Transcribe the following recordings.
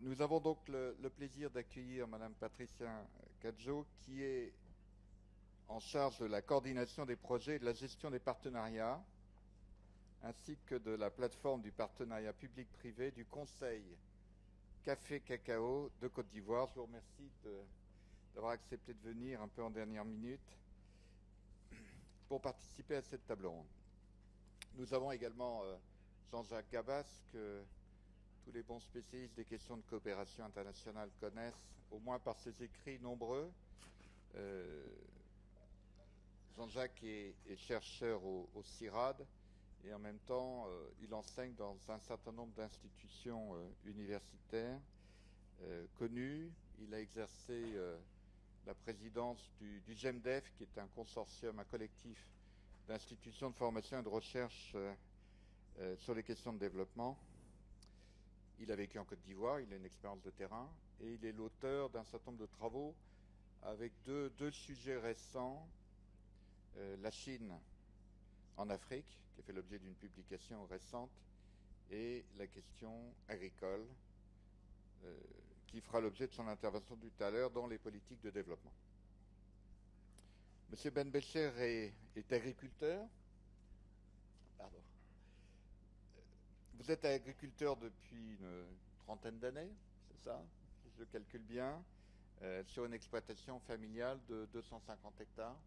Nous avons donc le plaisir d'accueillir Madame Patricia Cadjo, qui est en charge de la coordination des projets et de la gestion des partenariats, ainsi que de la plateforme du partenariat public-privé du Conseil Café Cacao de Côte d'Ivoire. Je vous remercie d'avoir accepté de venir un peu en dernière minute pour participer à cette table ronde. Nous avons également Jean-Jacques Gabas, que tous les bons spécialistes des questions de coopération internationale connaissent, au moins par ses écrits nombreux. Jean-Jacques est chercheur au CIRAD et en même temps il enseigne dans un certain nombre d'institutions universitaires connues. Il a exercé la présidence du GEMDEF, qui est un consortium, un collectif d'institutions de formation et de recherche sur les questions de développement. Il a vécu en Côte d'Ivoire, il a une expérience de terrain et il est l'auteur d'un certain nombre de travaux avec deux sujets récents. La Chine en Afrique, qui a fait l'objet d'une publication récente, et la question agricole, qui fera l'objet de son intervention tout à l'heure dans les politiques de développement. Monsieur Ben Becher est agriculteur. Pardon. Vous êtes agriculteur depuis une trentaine d'années, c'est ça, si je calcule bien, sur une exploitation familiale de 250 hectares,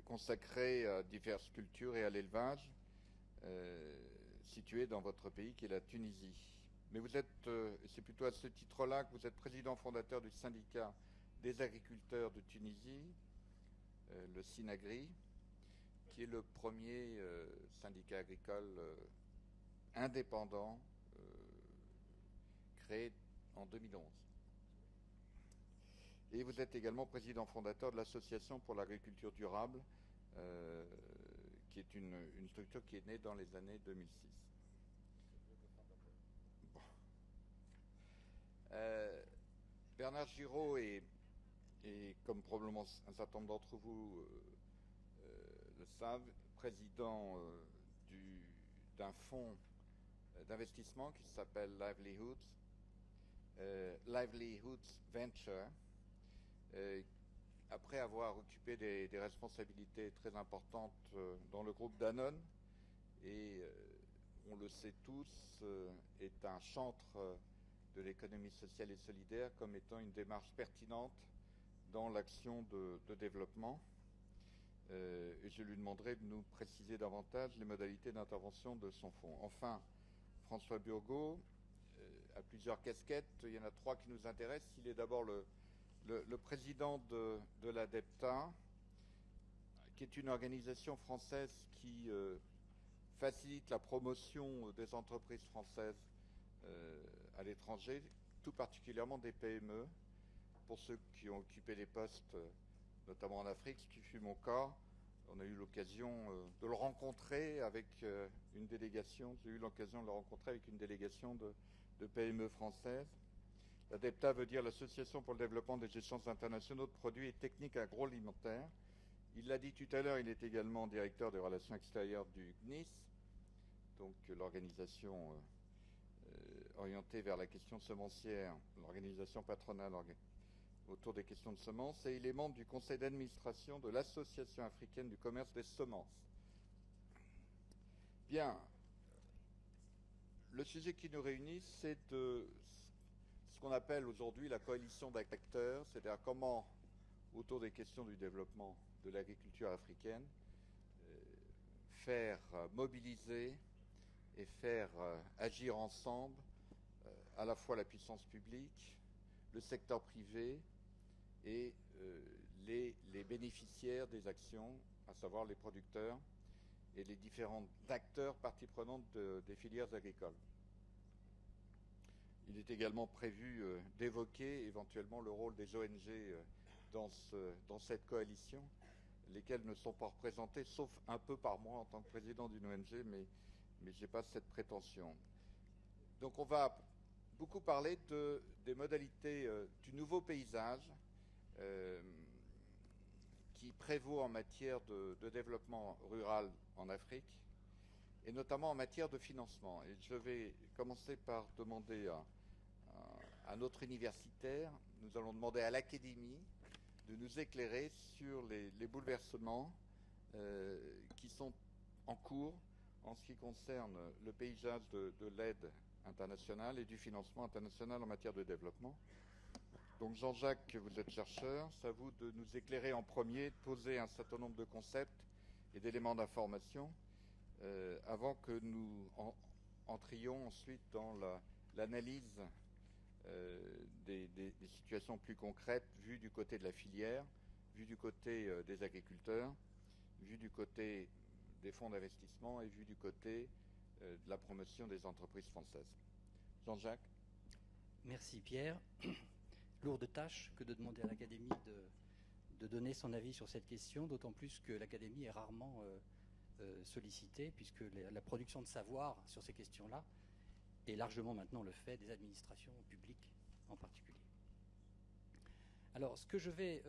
consacrée à diverses cultures et à l'élevage, située dans votre pays qui est la Tunisie. Mais vous êtes, c'est plutôt à ce titre-là que vous êtes président fondateur du syndicat des agriculteurs de Tunisie, le SYNAGRI, qui est le premier syndicat agricole indépendant créé en 2011. Et vous êtes également président fondateur de l'Association pour l'agriculture durable, qui est une structure qui est née dans les années 2006. Bon. Bernard Giraud est, comme probablement un certain nombre d'entre vous le savent, président d'un fonds d'investissement qui s'appelle Livelihoods Venture, après avoir occupé des responsabilités très importantes dans le groupe Danone, et on le sait tous, est un chantre de l'économie sociale et solidaire comme étant une démarche pertinente dans l'action de développement. Et je lui demanderai de nous préciser davantage les modalités d'intervention de son fonds. Enfin, François Burgot a plusieurs casquettes. Il y en a trois qui nous intéressent. Il est d'abord le président de l'ADEPTA, qui est une organisation française qui facilite la promotion des entreprises françaises à l'étranger, tout particulièrement des PME, pour ceux qui ont occupé des postes notamment en Afrique, ce qui fut mon cas. On a eu l'occasion de le rencontrer avec une délégation. J'ai eu l'occasion de le rencontrer avec une délégation de PME françaises. L'ADEPTA veut dire l'Association pour le développement des échanges internationaux de produits et techniques agroalimentaires. Il l'a dit tout à l'heure, il est également directeur des relations extérieures du CNIS, donc l'organisation orientée vers la question semencière, l'organisation patronale autour des questions de semences, et il est membre du conseil d'administration de l'Association africaine du commerce des semences. Bien, le sujet qui nous réunit, c'est ce qu'on appelle aujourd'hui la coalition d'acteurs, c'est-à-dire comment, autour des questions du développement de l'agriculture africaine, faire mobiliser et faire agir ensemble à la fois la puissance publique, le secteur privé et les bénéficiaires des actions, à savoir les producteurs et les différents acteurs parties prenantes des filières agricoles. Il est également prévu d'évoquer éventuellement le rôle des ONG dans cette coalition, lesquelles ne sont pas représentées, sauf un peu par moi en tant que président d'une ONG, mais je n'ai pas cette prétention. Donc on va beaucoup parler des modalités du nouveau paysage qui prévaut en matière de développement rural en Afrique, et notamment en matière de financement. Et je vais commencer par demander à notre universitaire, nous allons demander à l'Académie de nous éclairer sur les bouleversements qui sont en cours en ce qui concerne le paysage de l'aide internationale et du financement international en matière de développement. Donc Jean-Jacques, vous êtes chercheur, c'est à vous de nous éclairer en premier, de poser un certain nombre de concepts et d'éléments d'information avant que nous entrions ensuite dans l'analyse des situations plus concrètes vues du côté de la filière, vues du côté des agriculteurs, vues du côté des fonds d'investissement et vues du côté de la promotion des entreprises françaises. Jean-Jacques. Merci Pierre. Lourde tâche que de demander à l'Académie de donner son avis sur cette question, d'autant plus que l'Académie est rarement sollicitée, puisque la production de savoir sur ces questions-là est largement maintenant le fait des administrations publiques en particulier. Alors, ce que je vais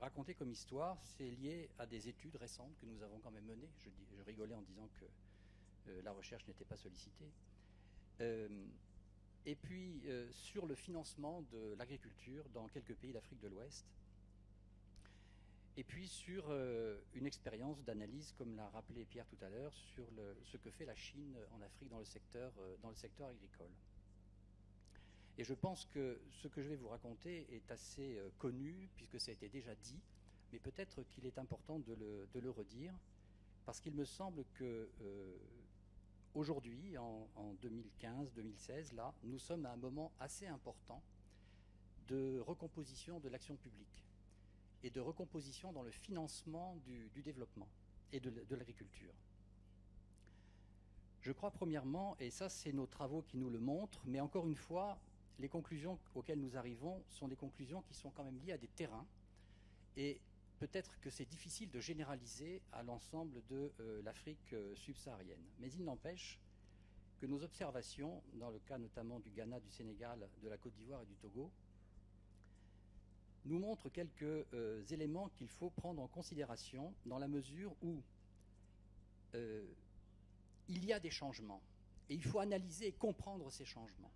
raconter comme histoire, c'est lié à des études récentes que nous avons quand même menées. Je rigolais en disant que la recherche n'était pas sollicitée. Et puis, sur le financement de l'agriculture dans quelques pays d'Afrique de l'Ouest. Et puis, sur une expérience d'analyse, comme l'a rappelé Pierre tout à l'heure, sur ce que fait la Chine en Afrique dans le secteur agricole. Et je pense que ce que je vais vous raconter est assez connu, puisque ça a été déjà dit, mais peut-être qu'il est important de le redire, parce qu'il me semble que aujourd'hui, en 2015-2016, là, nous sommes à un moment assez important de recomposition de l'action publique et de recomposition dans le financement du développement et de l'agriculture. Je crois premièrement, et ça c'est nos travaux qui nous le montrent, mais encore une fois, les conclusions auxquelles nous arrivons sont des conclusions qui sont quand même liées à des terrains, et peut-être que c'est difficile de généraliser à l'ensemble de l'Afrique subsaharienne. Mais il n'empêche que nos observations, dans le cas notamment du Ghana, du Sénégal, de la Côte d'Ivoire et du Togo, nous montrent quelques éléments qu'il faut prendre en considération dans la mesure où il y a des changements et il faut analyser et comprendre ces changements.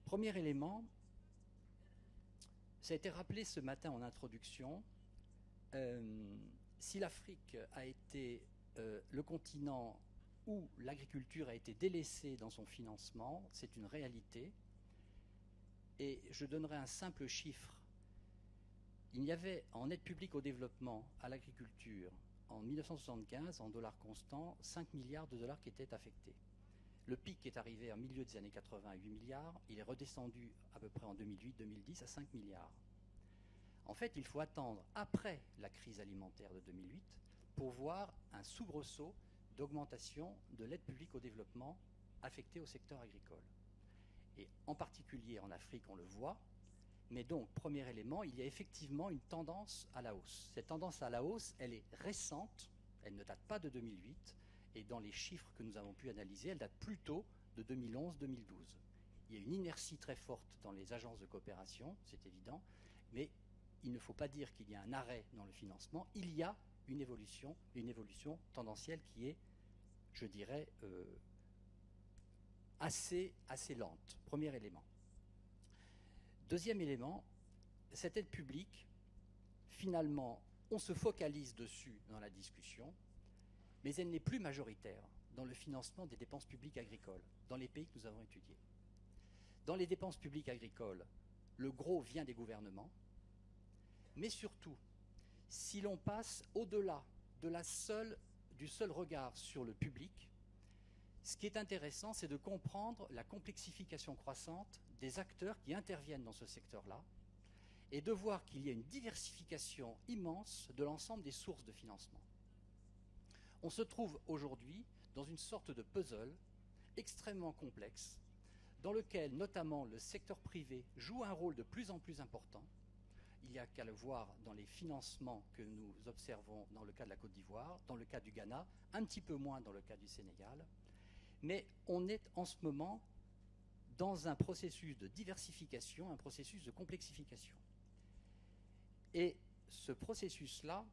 Premier élément, ça a été rappelé ce matin en introduction, si l'Afrique a été le continent où l'agriculture a été délaissée dans son financement, c'est une réalité. Et je donnerai un simple chiffre. Il y avait en aide publique au développement à l'agriculture en 1975, en dollars constants, 5 milliards de dollars qui étaient affectés. Le pic est arrivé en milieu des années 80 à 8 milliards, il est redescendu à peu près en 2008-2010 à 5 milliards. En fait, il faut attendre après la crise alimentaire de 2008 pour voir un soubresaut d'augmentation de l'aide publique au développement affectée au secteur agricole. Et en particulier en Afrique, on le voit. Mais donc, premier élément, il y a effectivement une tendance à la hausse. Cette tendance à la hausse, elle est récente, elle ne date pas de 2008, et dans les chiffres que nous avons pu analyser, elle date plutôt de 2011-2012. Il y a une inertie très forte dans les agences de coopération, c'est évident, mais il ne faut pas dire qu'il y a un arrêt dans le financement, il y a une évolution tendancielle qui est, je dirais, assez lente. Premier élément. Deuxième élément, cette aide publique, finalement, on se focalise dessus dans la discussion, mais elle n'est plus majoritaire dans le financement des dépenses publiques agricoles, dans les pays que nous avons étudiés. Dans les dépenses publiques agricoles, le gros vient des gouvernements, mais surtout, si l'on passe au-delà du seul regard sur le public, ce qui est intéressant, c'est de comprendre la complexification croissante des acteurs qui interviennent dans ce secteur-là et de voir qu'il y a une diversification immense de l'ensemble des sources de financement. On se trouve aujourd'hui dans une sorte de puzzle extrêmement complexe dans lequel notamment le secteur privé joue un rôle de plus en plus important. Il n'y a qu'à le voir dans les financements que nous observons dans le cas de la Côte d'Ivoire, dans le cas du Ghana, un petit peu moins dans le cas du Sénégal. Mais on est en ce moment dans un processus de diversification, un processus de complexification. Et ce processus-là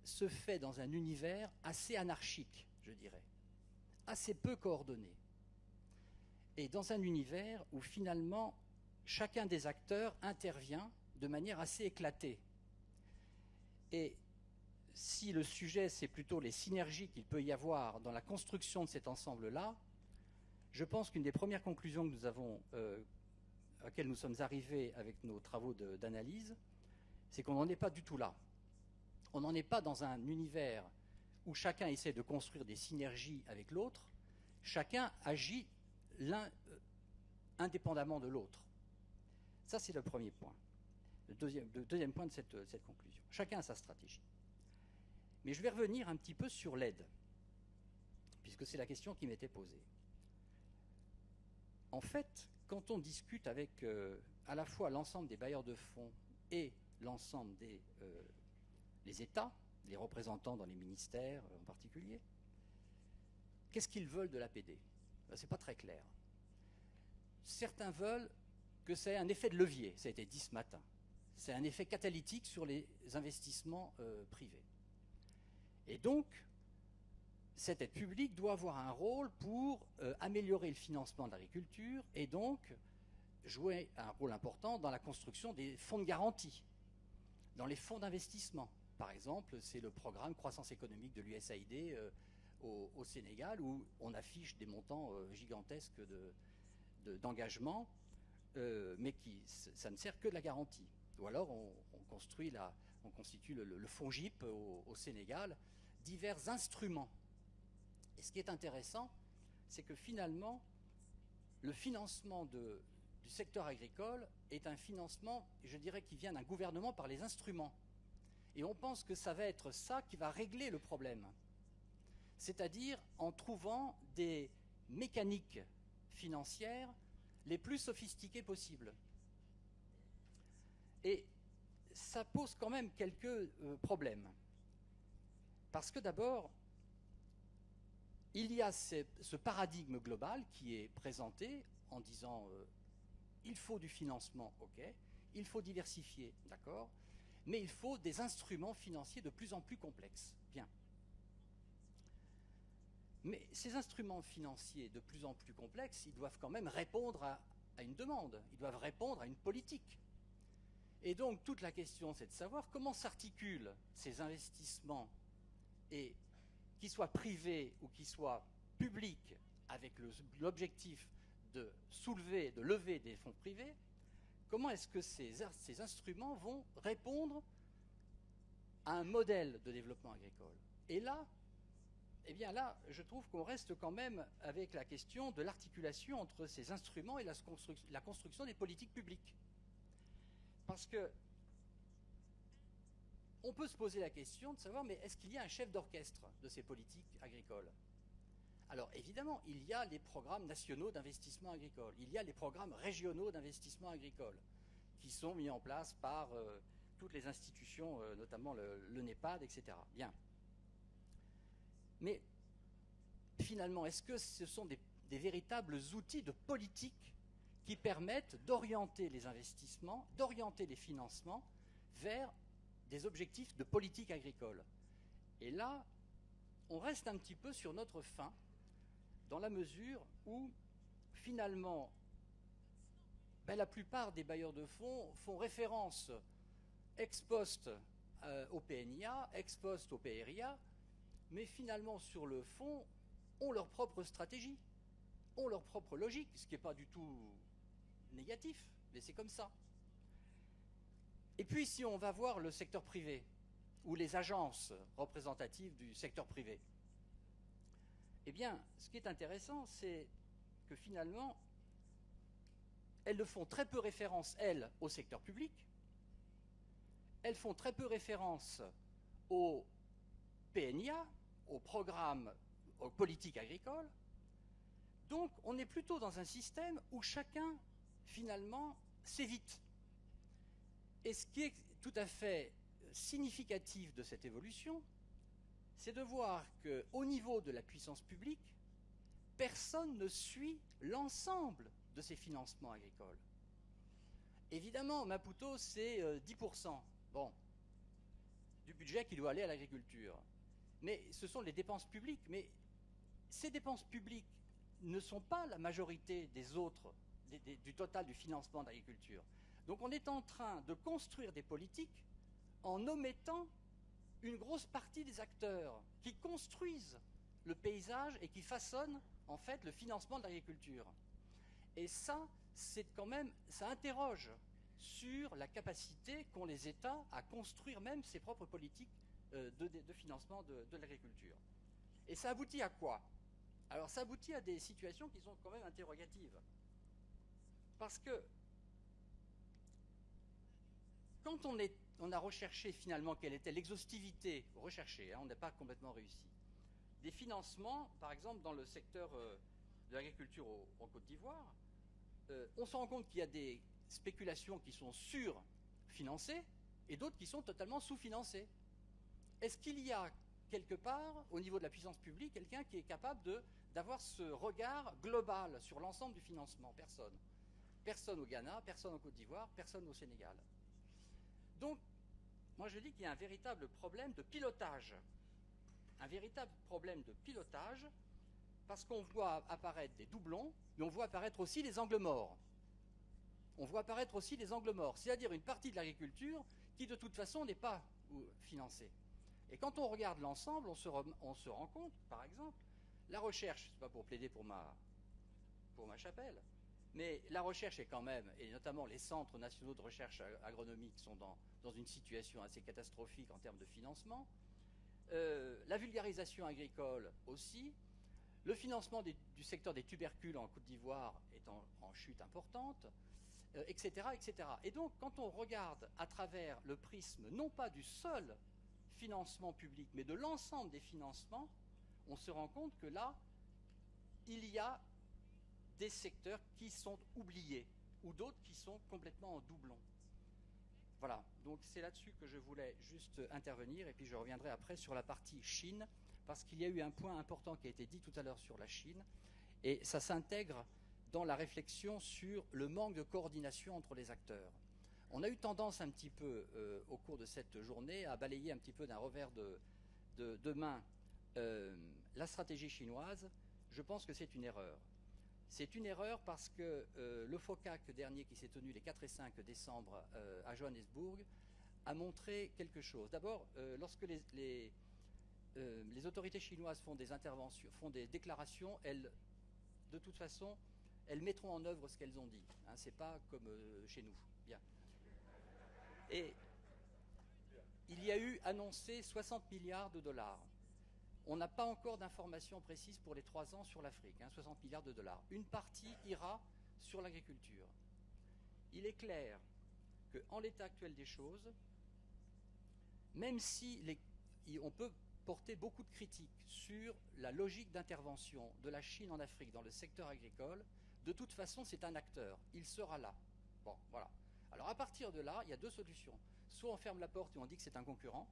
se fait dans un univers assez anarchique, je dirais, assez peu coordonné, et dans un univers où finalement chacun des acteurs intervient de manière assez éclatée. Et si le sujet, c'est plutôt les synergies qu'il peut y avoir dans la construction de cet ensemble-là, je pense qu'une des premières conclusions que nous avons, à laquelle nous sommes arrivés avec nos travaux d'analyse, c'est qu'on n'en est pas du tout là. On n'en est pas dans un univers où chacun essaie de construire des synergies avec l'autre, chacun agit l'un indépendamment de l'autre. Ça, c'est le premier point. Le deuxième point de cette conclusion. Chacun a sa stratégie. Mais je vais revenir un petit peu sur l'aide, puisque c'est la question qui m'était posée. En fait, quand on discute avec à la fois l'ensemble des bailleurs de fonds et l'ensemble des États, les représentants dans les ministères en particulier, qu'est-ce qu'ils veulent de l'APD? Ce n'est pas très clair. Certains veulent que ça ait un effet de levier, ça a été dit ce matin. C'est un effet catalytique sur les investissements privés. Et donc, cette aide publique doit avoir un rôle pour améliorer le financement de l'agriculture et donc jouer un rôle important dans la construction des fonds de garantie, dans les fonds d'investissement. Par exemple, c'est le programme croissance économique de l'USAID au Sénégal où on affiche des montants gigantesques d'engagement, mais ça ne sert que de la garantie. Ou alors on constitue le fonds GIP au Sénégal, divers instruments. Et ce qui est intéressant, c'est que finalement, le financement du secteur agricole est un financement, je dirais, qui vient d'un gouvernement par les instruments. Et on pense que ça va être ça qui va régler le problème. C'est-à-dire en trouvant des mécaniques financières les plus sophistiquées possibles. Et ça pose quand même quelques problèmes. Parce que d'abord, il y a ce paradigme global qui est présenté en disant il faut du financement, ok, il faut diversifier, d'accord, mais il faut des instruments financiers de plus en plus complexes. Bien. Mais ces instruments financiers de plus en plus complexes, ils doivent quand même répondre à une demande, ils doivent répondre à une politique. Et donc toute la question, c'est de savoir comment s'articulent ces investissements, et qu'ils soient privés ou qu'ils soient publics, avec l'objectif de lever des fonds privés. Comment est-ce que ces instruments vont répondre à un modèle de développement agricole? Et là, eh bien là, je trouve qu'on reste quand même avec la question de l'articulation entre ces instruments et la construction des politiques publiques. Parce que on peut se poser la question de savoir, mais est-ce qu'il y a un chef d'orchestre de ces politiques agricoles? Alors évidemment, il y a les programmes nationaux d'investissement agricole, il y a les programmes régionaux d'investissement agricole, qui sont mis en place par toutes les institutions, notamment le NEPAD, etc. Bien. Mais finalement, est-ce que ce sont des véritables outils de politique qui permettent d'orienter les investissements, d'orienter les financements vers des objectifs de politique agricole? Et là, on reste un petit peu sur notre faim, dans la mesure où, finalement, la plupart des bailleurs de fonds font référence ex post au PNIA, ex post au PRIA, mais finalement, sur le fond, ont leur propre stratégie, ont leur propre logique, ce qui n'est pas du tout négatif, mais c'est comme ça. Et puis, si on va voir le secteur privé, ou les agences représentatives du secteur privé, eh bien, ce qui est intéressant, c'est que finalement, elles ne font très peu référence, elles, au secteur public, elles font très peu référence au PNIA, au programme, aux politiques agricoles. Donc, on est plutôt dans un système où chacun, finalement, s'évite. Et ce qui est tout à fait significatif de cette évolution, c'est de voir qu'au niveau de la puissance publique, personne ne suit l'ensemble de ces financements agricoles. Évidemment, Maputo, c'est 10%. Bon. du budget qui doit aller à l'agriculture. Mais ce sont les dépenses publiques. Mais ces dépenses publiques ne sont pas la majorité des autres, du total du financement de l'agriculture. Donc on est en train de construire des politiques en omettant une grosse partie des acteurs qui construisent le paysage et qui façonnent en fait le financement de l'agriculture. Et ça, c'est quand même, ça interroge sur la capacité qu'ont les États à construire même ses propres politiques de financement de l'agriculture. Et ça aboutit à quoi? Alors ça aboutit à des situations qui sont quand même interrogatives. Parce que quand on a recherché finalement quelle était l'exhaustivité recherchée, on n'a pas complètement réussi, des financements, par exemple dans le secteur de l'agriculture en Côte d'Ivoire, on se rend compte qu'il y a des spéculations qui sont surfinancées et d'autres qui sont totalement sous-financées. Est-ce qu'il y a quelque part, au niveau de la puissance publique, quelqu'un qui est capable d'avoir ce regard global sur l'ensemble du financement? Personne. Personne au Ghana, personne en Côte d'Ivoire, personne au Sénégal. Donc, moi je dis qu'il y a un véritable problème de pilotage. Un véritable problème de pilotage, parce qu'on voit apparaître des doublons, mais on voit apparaître aussi les angles morts. On voit apparaître aussi les angles morts, c'est-à-dire une partie de l'agriculture qui de toute façon n'est pas financée. Et quand on regarde l'ensemble, on se rend compte, par exemple, la recherche, c'est pas pour plaider pour ma chapelle, mais la recherche est quand même, et notamment les centres nationaux de recherche agronomique sont dans une situation assez catastrophique en termes de financement. La vulgarisation agricole aussi. Le financement du secteur des tubercules en Côte d'Ivoire est en chute importante, etc., etc. Et donc, quand on regarde à travers le prisme, non pas du seul financement public, mais de l'ensemble des financements, on se rend compte que là, il y a des secteurs qui sont oubliés, ou d'autres qui sont complètement en doublon. Voilà, donc c'est là-dessus que je voulais juste intervenir, et puis je reviendrai après sur la partie Chine, parce qu'il y a eu un point important qui a été dit tout à l'heure sur la Chine, et ça s'intègre dans la réflexion sur le manque de coordination entre les acteurs. On a eu tendance un petit peu, au cours de cette journée, à balayer un petit peu d'un revers de main la stratégie chinoise. Je pense que c'est une erreur. C'est une erreur parce que le FOCAC dernier qui s'est tenu les 4 et 5 décembre à Johannesburg a montré quelque chose. D'abord, lorsque les autorités chinoises font des interventions, font des déclarations, elles, de toute façon, elles mettront en œuvre ce qu'elles ont dit. Hein, c'est pas comme chez nous. Bien. Et il y a eu annoncé 60 milliards de dollars. On n'a pas encore d'informations précises pour les 3 ans sur l'Afrique, 60 milliards de dollars. Une partie ira sur l'agriculture. Il est clair qu'en l'état actuel des choses, même si on peut porter beaucoup de critiques sur la logique d'intervention de la Chine en Afrique dans le secteur agricole, de toute façon c'est un acteur, il sera là. Bon, voilà. Alors à partir de là, il y a 2 solutions. Soit on ferme la porte et on dit que c'est un concurrent,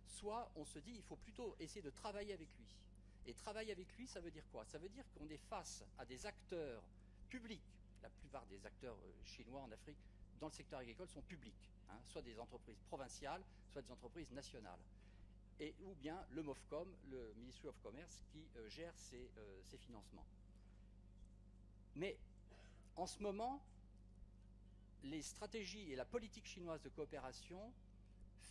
soit on se dit qu'il faut plutôt essayer de travailler avec lui. Et travailler avec lui, ça veut dire quoi? Ça veut dire qu'on est face à des acteurs publics. La plupart des acteurs chinois en Afrique, dans le secteur agricole, sont publics. Soit des entreprises provinciales, soit des entreprises nationales. Ou bien le MOFCOM, le Ministry of Commerce, qui gère ces financements. Mais en ce moment, les stratégies et la politique chinoise de coopération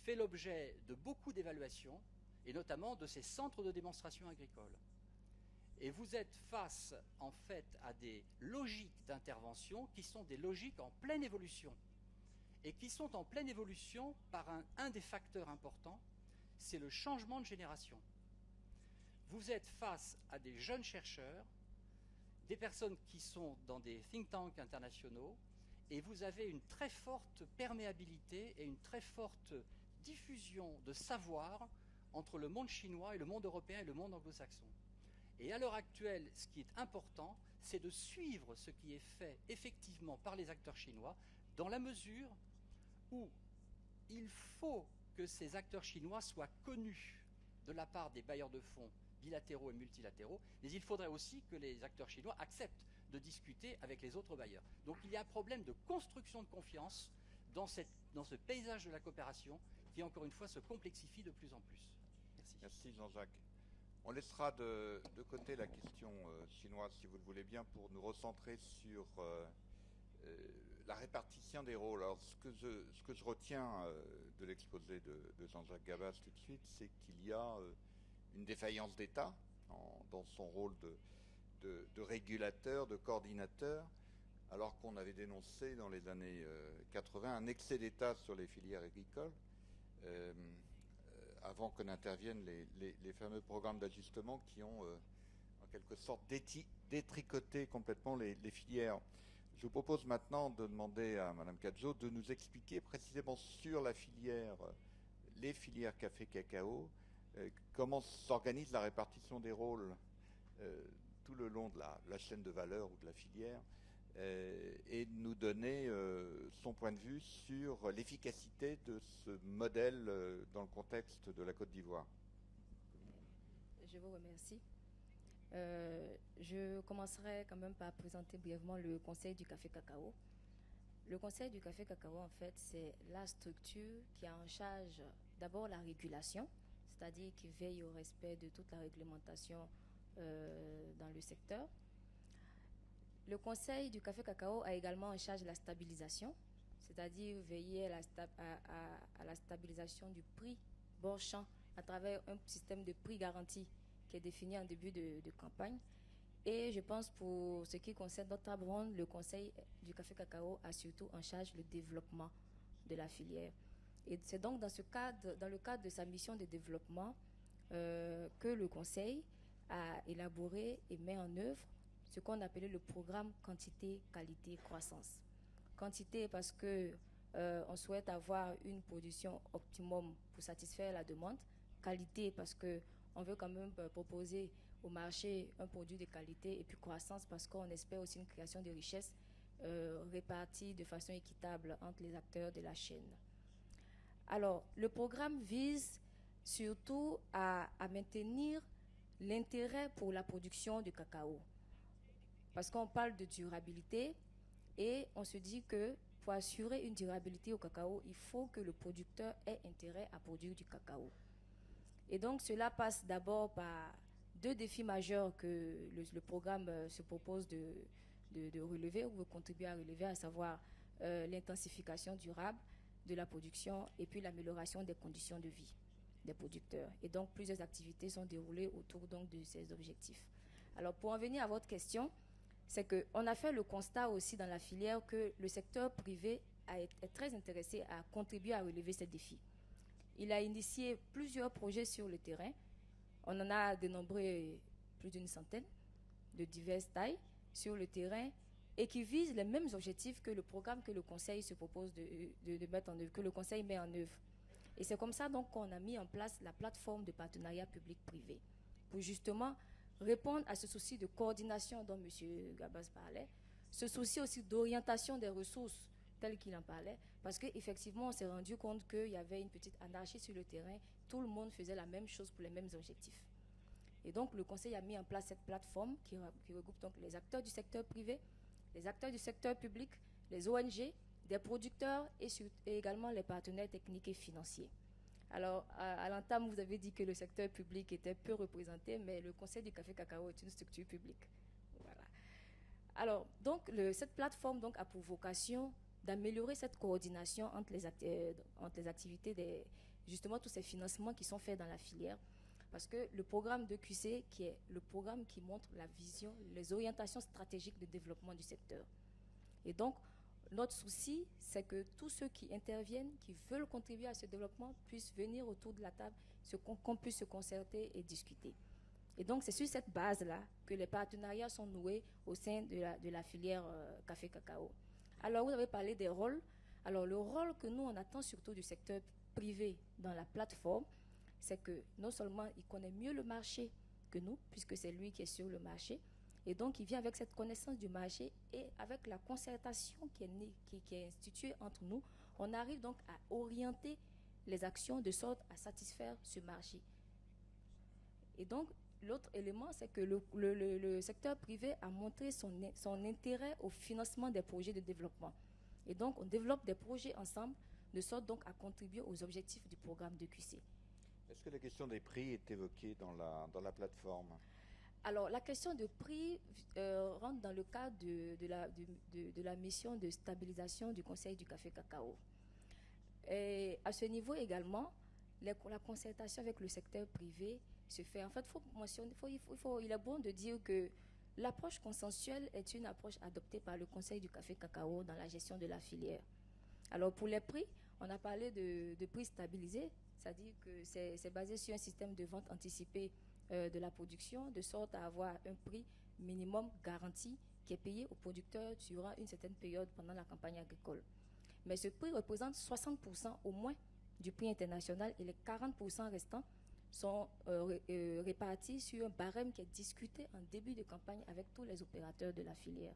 fait l'objet de beaucoup d'évaluations, et notamment de ces centres de démonstration agricole. Et vous êtes face, en fait, à des logiques d'intervention qui sont des logiques en pleine évolution. Et qui sont en pleine évolution par un des facteurs importants, c'est le changement de génération. Vous êtes face à des jeunes chercheurs, des personnes qui sont dans des think tanks internationaux, et vous avez une très forte perméabilité et une très forte diffusion de savoir entre le monde chinois et le monde européen et le monde anglo-saxon. Et à l'heure actuelle, ce qui est important, c'est de suivre ce qui est fait effectivement par les acteurs chinois, dans la mesure où il faut que ces acteurs chinois soient connus de la part des bailleurs de fonds bilatéraux et multilatéraux, mais il faudrait aussi que les acteurs chinois acceptent de discuter avec les autres bailleurs. Donc il y a un problème de construction de confiance dans ce paysage de la coopération qui encore une fois se complexifie de plus en plus. Merci. Merci Jean-Jacques. On laissera de côté la question chinoise, si vous le voulez bien, pour nous recentrer sur la répartition des rôles. Alors, ce que je retiens de l'exposé de Jean-Jacques Gabas tout de suite, c'est qu'il y a une défaillance d'État dans son rôle de régulateur, de coordinateur, alors qu'on avait dénoncé dans les années 80 un excès d'État sur les filières agricoles, avant que n'interviennent les fameux programmes d'ajustement qui ont en quelque sorte détricoté complètement les filières. Je vous propose maintenant de demander à Madame Cadjo de nous expliquer précisément sur la filière, les filières café-cacao, comment s'organise la répartition des rôles tout le long de la chaîne de valeur ou de la filière, et nous donner son point de vue sur l'efficacité de ce modèle dans le contexte de la Côte d'Ivoire. Je vous remercie. Je commencerai quand même par présenter brièvement le Conseil du café-cacao. Le Conseil du café-cacao, en fait, c'est la structure qui a en charge d'abord la régulation, c'est-à-dire qui veille au respect de toute la réglementation dans le secteur. Le Conseil du café-cacao a également en charge la stabilisation, c'est-à-dire veiller à la stabilisation du prix bord champ à travers un système de prix garanti qui est défini en début de campagne. Et je pense pour ce qui concerne notre table ronde, le Conseil du café-cacao a surtout en charge le développement de la filière. Et c'est donc dans le cadre de sa mission de développement que le Conseil a élaboré et met en œuvre ce qu'on appelait le programme quantité, qualité, croissance. Quantité parce que on souhaite avoir une production optimum pour satisfaire la demande. Qualité parce que on veut quand même proposer au marché un produit de qualité. Et puis croissance parce qu'on espère aussi une création de richesses répartie de façon équitable entre les acteurs de la chaîne. Alors, le programme vise surtout à maintenir l'intérêt pour la production du cacao. Parce qu'on parle de durabilité et on se dit que pour assurer une durabilité au cacao, il faut que le producteur ait intérêt à produire du cacao. Et donc cela passe d'abord par deux défis majeurs que le programme se propose de relever ou de contribuer à relever, à savoir l'intensification durable de la production et puis l'amélioration des conditions de vie des producteurs. Et donc plusieurs activités sont déroulées autour donc de ces objectifs. Alors pour en venir à votre question, c'est qu'on a fait le constat aussi dans la filière que le secteur privé est très intéressé à contribuer à relever ces défis. Il a initié plusieurs projets sur le terrain. On en a dénombré plus d'une centaine de diverses tailles sur le terrain et qui visent les mêmes objectifs que le programme que le Conseil se propose de mettre en œuvre, que le Conseil met en œuvre. Et c'est comme ça donc qu'on a mis en place la plateforme de partenariat public-privé pour justement répondre à ce souci de coordination dont M. Gabas parlait, ce souci aussi d'orientation des ressources tel qu'il en parlait, parce qu'effectivement, on s'est rendu compte qu'il y avait une petite anarchie sur le terrain, tout le monde faisait la même chose pour les mêmes objectifs. Et donc, le Conseil a mis en place cette plateforme qui regroupe donc les acteurs du secteur privé, les acteurs du secteur public, les ONG, des producteurs et également les partenaires techniques et financiers. Alors, à l'entame, vous avez dit que le secteur public était peu représenté, mais le Conseil du café-cacao est une structure publique. Voilà. Alors, donc, cette plateforme donc, a pour vocation d'améliorer cette coordination entre les activités, justement tous ces financements qui sont faits dans la filière. Parce que le programme de QC, qui est le programme qui montre la vision, les orientations stratégiques de développement du secteur. Et donc, notre souci, c'est que tous ceux qui interviennent, qui veulent contribuer à ce développement, puissent venir autour de la table, qu'on puisse se concerter et discuter. Et donc, c'est sur cette base-là que les partenariats sont noués au sein de la filière café-cacao. Alors, vous avez parlé des rôles. Alors, le rôle que nous, on attend surtout du secteur privé dans la plateforme, c'est que non seulement il connaît mieux le marché que nous, puisque c'est lui qui est sur le marché, et donc il vient avec cette connaissance du marché et avec la concertation qui est instituée entre nous, on arrive donc à orienter les actions de sorte à satisfaire ce marché. Et donc, l'autre élément, c'est que le secteur privé a montré son intérêt au financement des projets de développement. Et donc, on développe des projets ensemble. de sorte donc à contribuer aux objectifs du programme de QC. Est-ce que la question des prix est évoquée dans la plateforme? Alors, la question de prix rentre dans le cadre de la mission de stabilisation du Conseil du café cacao. Et à ce niveau également, la concertation avec le secteur privé se fait. En fait, il est bon de dire que l'approche consensuelle est une approche adoptée par le Conseil du café cacao dans la gestion de la filière. Alors, pour les prix, on a parlé de prix stabilisés, c'est-à-dire que c'est basé sur un système de vente anticipée de la production, de sorte à avoir un prix minimum garanti qui est payé aux producteurs durant une certaine période pendant la campagne agricole. Mais ce prix représente 60% au moins du prix international et les 40% restants sont répartis sur un barème qui est discuté en début de campagne avec tous les opérateurs de la filière.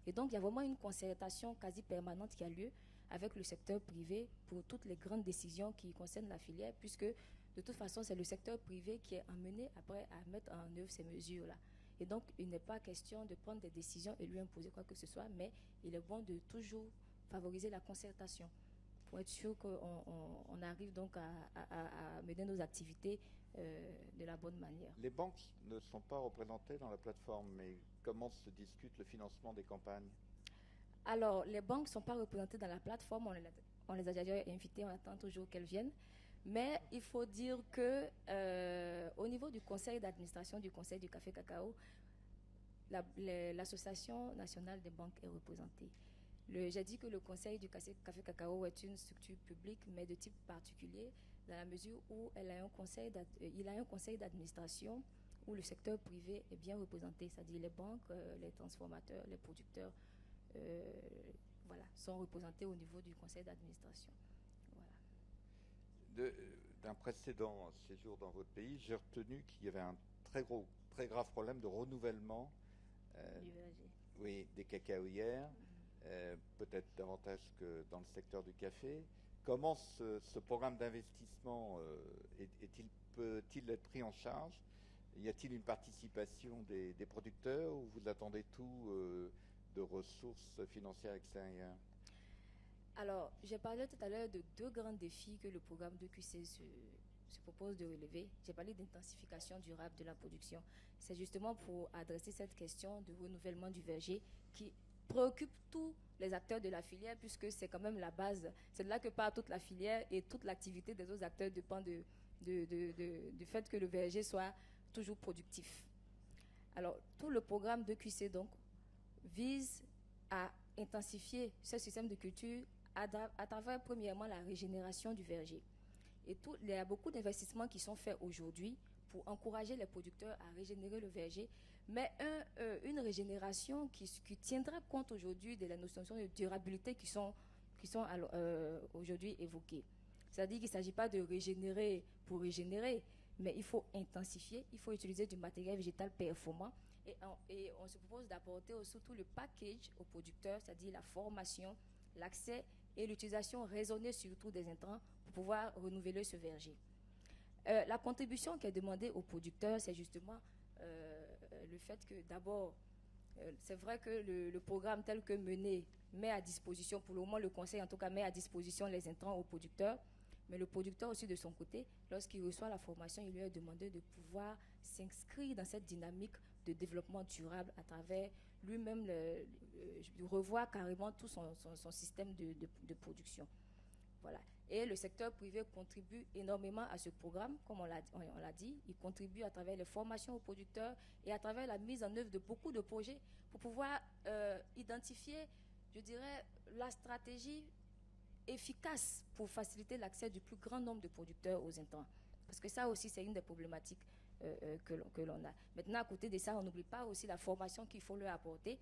Et donc, il y a vraiment une concertation quasi permanente qui a lieu avec le secteur privé pour toutes les grandes décisions qui concernent la filière, puisque de toute façon, c'est le secteur privé qui est amené après à mettre en œuvre ces mesures-là. Et donc, il n'est pas question de prendre des décisions et lui imposer quoi que ce soit, mais il est bon de toujours favoriser la concertation pour être sûr qu'on arrive donc à mener nos activités de la bonne manière. Les banques ne sont pas représentées dans la plateforme, mais comment se discute le financement des campagnes? Alors, les banques ne sont pas représentées dans la plateforme, on les a déjà invitées, on attend toujours qu'elles viennent. Mais il faut dire que au niveau du conseil d'administration du Conseil du café cacao, l'Association nationale des banques est représentée. J'ai dit que le Conseil du café cacao est une structure publique, mais de type particulier, dans la mesure où il a un conseil d'administration où le secteur privé est bien représenté, c'est-à-dire les banques, les transformateurs, les producteurs, voilà, sont représentés au niveau du conseil d'administration. Voilà. D'un précédent séjour dans votre pays, j'ai retenu qu'il y avait un très grave problème de renouvellement des cacaoyères, peut-être davantage que dans le secteur du café. Comment ce programme d'investissement peut-il être pris en charge? Y a-t-il une participation des producteurs ou vous attendez tout de ressources financières extérieures? Alors, j'ai parlé tout à l'heure de deux grands défis que le programme de QC se propose de relever. J'ai parlé d'intensification durable de la production. C'est justement pour adresser cette question de renouvellement du verger qui préoccupe tous les acteurs de la filière, puisque c'est quand même la base. C'est de là que part toute la filière et toute l'activité des autres acteurs dépend du fait que le verger soit toujours productif. Alors, tout le programme de QC donc vise à intensifier ce système de culture à travers premièrement la régénération du verger. Et il y a beaucoup d'investissements qui sont faits aujourd'hui pour encourager les producteurs à régénérer le verger, mais une régénération qui tiendra compte aujourd'hui de la notion de durabilité qui sont aujourd'hui évoquées. C'est-à-dire qu'il ne s'agit pas de régénérer pour régénérer, mais il faut intensifier, il faut utiliser du matériel végétal performant et on se propose d'apporter surtout le package aux producteurs, c'est-à-dire la formation, l'accès et l'utilisation raisonnée surtout des intrants pour pouvoir renouveler ce verger. La contribution qui est demandée aux producteurs, c'est justement le fait que d'abord, c'est vrai que le programme tel que mené met à disposition, pour le moment le conseil en tout cas met à disposition les intrants aux producteurs, mais le producteur aussi de son côté, lorsqu'il reçoit la formation, il lui est demandé de pouvoir s'inscrire dans cette dynamique de développement durable à travers lui-même revoir carrément tout son système de production. Voilà. Et le secteur privé contribue énormément à ce programme, comme on l'a dit. Il contribue à travers les formations aux producteurs et à travers la mise en œuvre de beaucoup de projets pour pouvoir identifier, je dirais, la stratégie efficace pour faciliter l'accès du plus grand nombre de producteurs aux intrants. Parce que ça aussi, c'est une des problématiques que l'on a. Maintenant, à côté de ça, on n'oublie pas aussi la formation qu'il faut leur apporter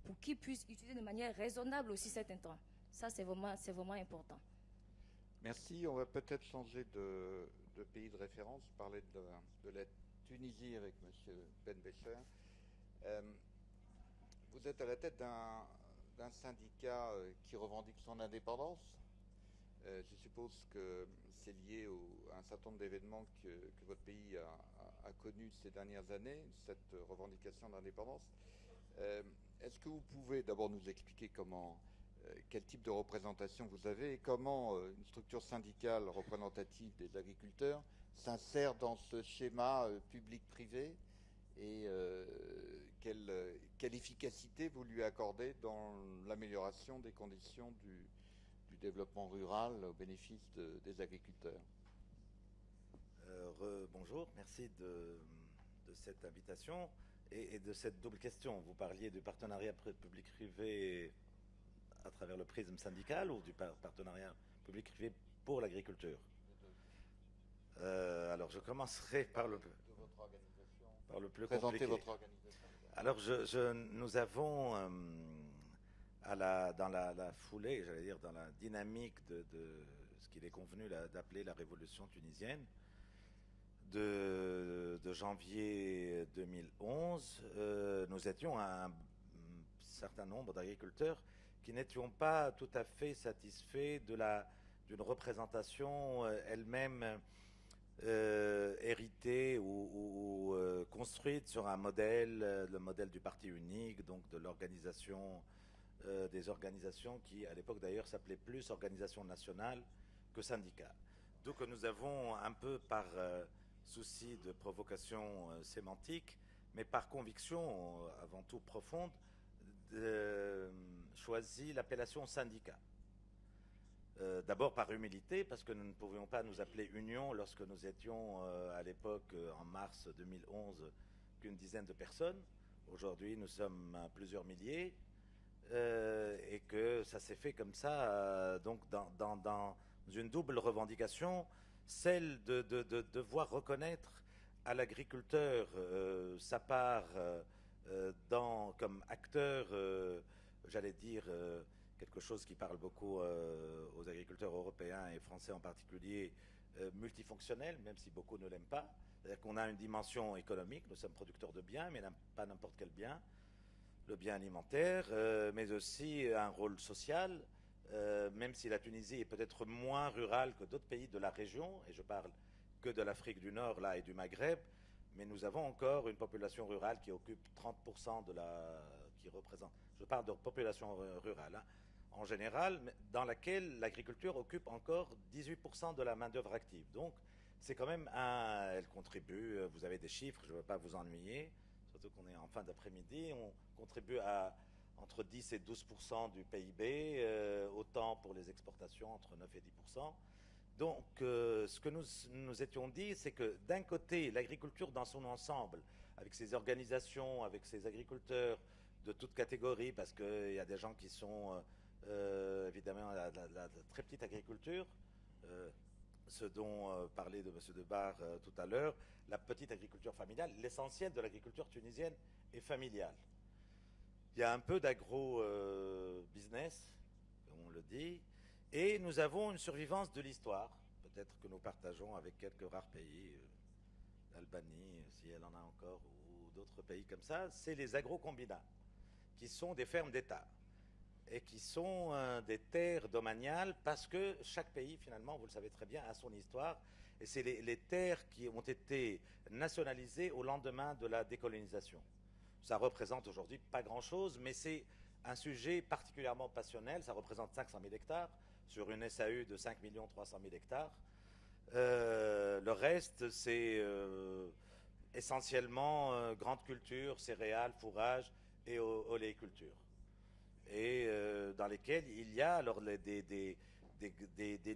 pour qu'ils puissent utiliser de manière raisonnable aussi cet intrant. Ça, c'est vraiment important. Merci. On va peut-être changer de pays de référence, parler de la Tunisie avec M. Ben Becher. Vous êtes à la tête d'un syndicat qui revendique son indépendance. Je suppose que c'est lié à un certain nombre d'événements que votre pays a connus ces dernières années, cette revendication d'indépendance. Est-ce que vous pouvez d'abord nous expliquer comment quel type de représentation vous avez et comment une structure syndicale représentative des agriculteurs s'insère dans ce schéma public-privé et quelle efficacité vous lui accordez dans l'amélioration des conditions du développement rural au bénéfice des agriculteurs. Bonjour, merci de cette invitation et de cette double question. Vous parliez du partenariat public-privé à travers le prisme syndical ou du partenariat public-privé pour l'agriculture? Alors je commencerai par le plus compliqué. Présentez votre organisation. Alors nous avons dans la foulée, j'allais dire dans la dynamique de ce qu'il est convenu d'appeler la révolution tunisienne, de janvier 2011, nous étions un certain nombre d'agriculteurs qui n'étions pas tout à fait satisfaits d'une représentation elle-même héritée ou construite sur un modèle, le modèle du parti unique, donc de l'organisation, des organisations qui à l'époque d'ailleurs s'appelaient plus organisations nationales que syndicats. Donc nous avons un peu par souci de provocation sémantique, mais par conviction avant tout profonde, choisi l'appellation syndicat. D'abord par humilité, parce que nous ne pouvions pas nous appeler union lorsque nous étions à l'époque, en mars 2011, qu'une dizaine de personnes. Aujourd'hui, nous sommes plusieurs milliers, et que ça s'est fait comme ça, donc dans une double revendication, celle de devoir reconnaître à l'agriculteur sa part comme acteur, j'allais dire, quelque chose qui parle beaucoup aux agriculteurs européens et français en particulier, multifonctionnel, même si beaucoup ne l'aiment pas. C'est-à-dire qu'on a une dimension économique, nous sommes producteurs de biens, mais pas n'importe quel bien, le bien alimentaire, mais aussi un rôle social, même si la Tunisie est peut-être moins rurale que d'autres pays de la région, et je parle que de l'Afrique du Nord là et du Maghreb, mais nous avons encore une population rurale qui occupe 30% qui représente, je parle de population rurale, hein, en général, dans laquelle l'agriculture occupe encore 18% de la main-d'œuvre active. Donc, c'est quand même elle contribue, vous avez des chiffres, je ne veux pas vous ennuyer, surtout qu'on est en fin d'après-midi, on contribue à entre 10 et 12% du PIB, autant pour les exportations, entre 9 et 10%. Donc, ce que nous étions dit, c'est que d'un côté, l'agriculture dans son ensemble, avec ses organisations, avec ses agriculteurs de toutes catégories, parce qu'il y a des gens qui sont évidemment la très petite agriculture, ce dont parlait de M. Debar tout à l'heure, la petite agriculture familiale, l'essentiel de l'agriculture tunisienne est familiale. Il y a un peu d'agro-business, on le dit, et nous avons une survivance de l'histoire, peut-être que nous partageons avec quelques rares pays, l'Albanie, si elle en a encore, ou d'autres pays comme ça, c'est les agrocombinats, qui sont des fermes d'État, et qui sont des terres domaniales, parce que chaque pays, finalement, vous le savez très bien, a son histoire, et c'est les terres qui ont été nationalisées au lendemain de la décolonisation. Ça représente aujourd'hui pas grand-chose, mais c'est un sujet particulièrement passionnel. Ça représente 500 000 hectares sur une SAU de 5 300 000 hectares. Le reste, c'est essentiellement grande culture, céréales, fourrage et oléiculture. Et dans lesquelles il y a alors des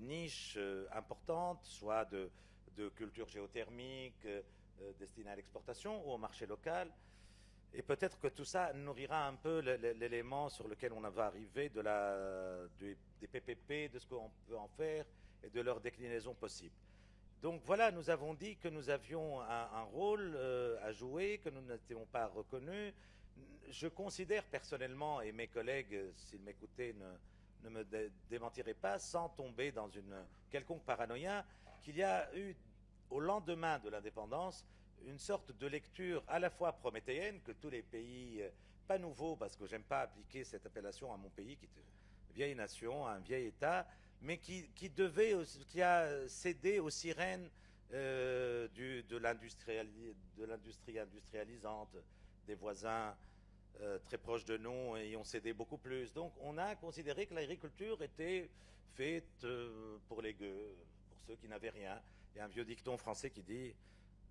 niches importantes, soit de culture géothermique destinées à l'exportation ou au marché local. Et peut-être que tout ça nourrira un peu l'élément sur lequel on va arriver des PPP, de ce qu'on peut en faire et de leur déclinaison possible. Donc voilà, nous avons dit que nous avions un rôle à jouer, que nous n'étions pas reconnus. Je considère personnellement, et mes collègues, s'ils m'écoutaient, ne me démentiraient pas, sans tomber dans une quelconque paranoïa, qu'il y a eu, au lendemain de l'indépendance, une sorte de lecture à la fois prométhéenne, que tous les pays, pas nouveau, parce que j'aime pas appliquer cette appellation à mon pays, qui est une vieille nation, un vieil État, mais qui a cédé aux sirènes de l'industrie industrialisante des voisins très proches de nous y ont cédé beaucoup plus. Donc on a considéré que l'agriculture était faite pour les gueux, pour ceux qui n'avaient rien. Il y a un vieux dicton français qui dit,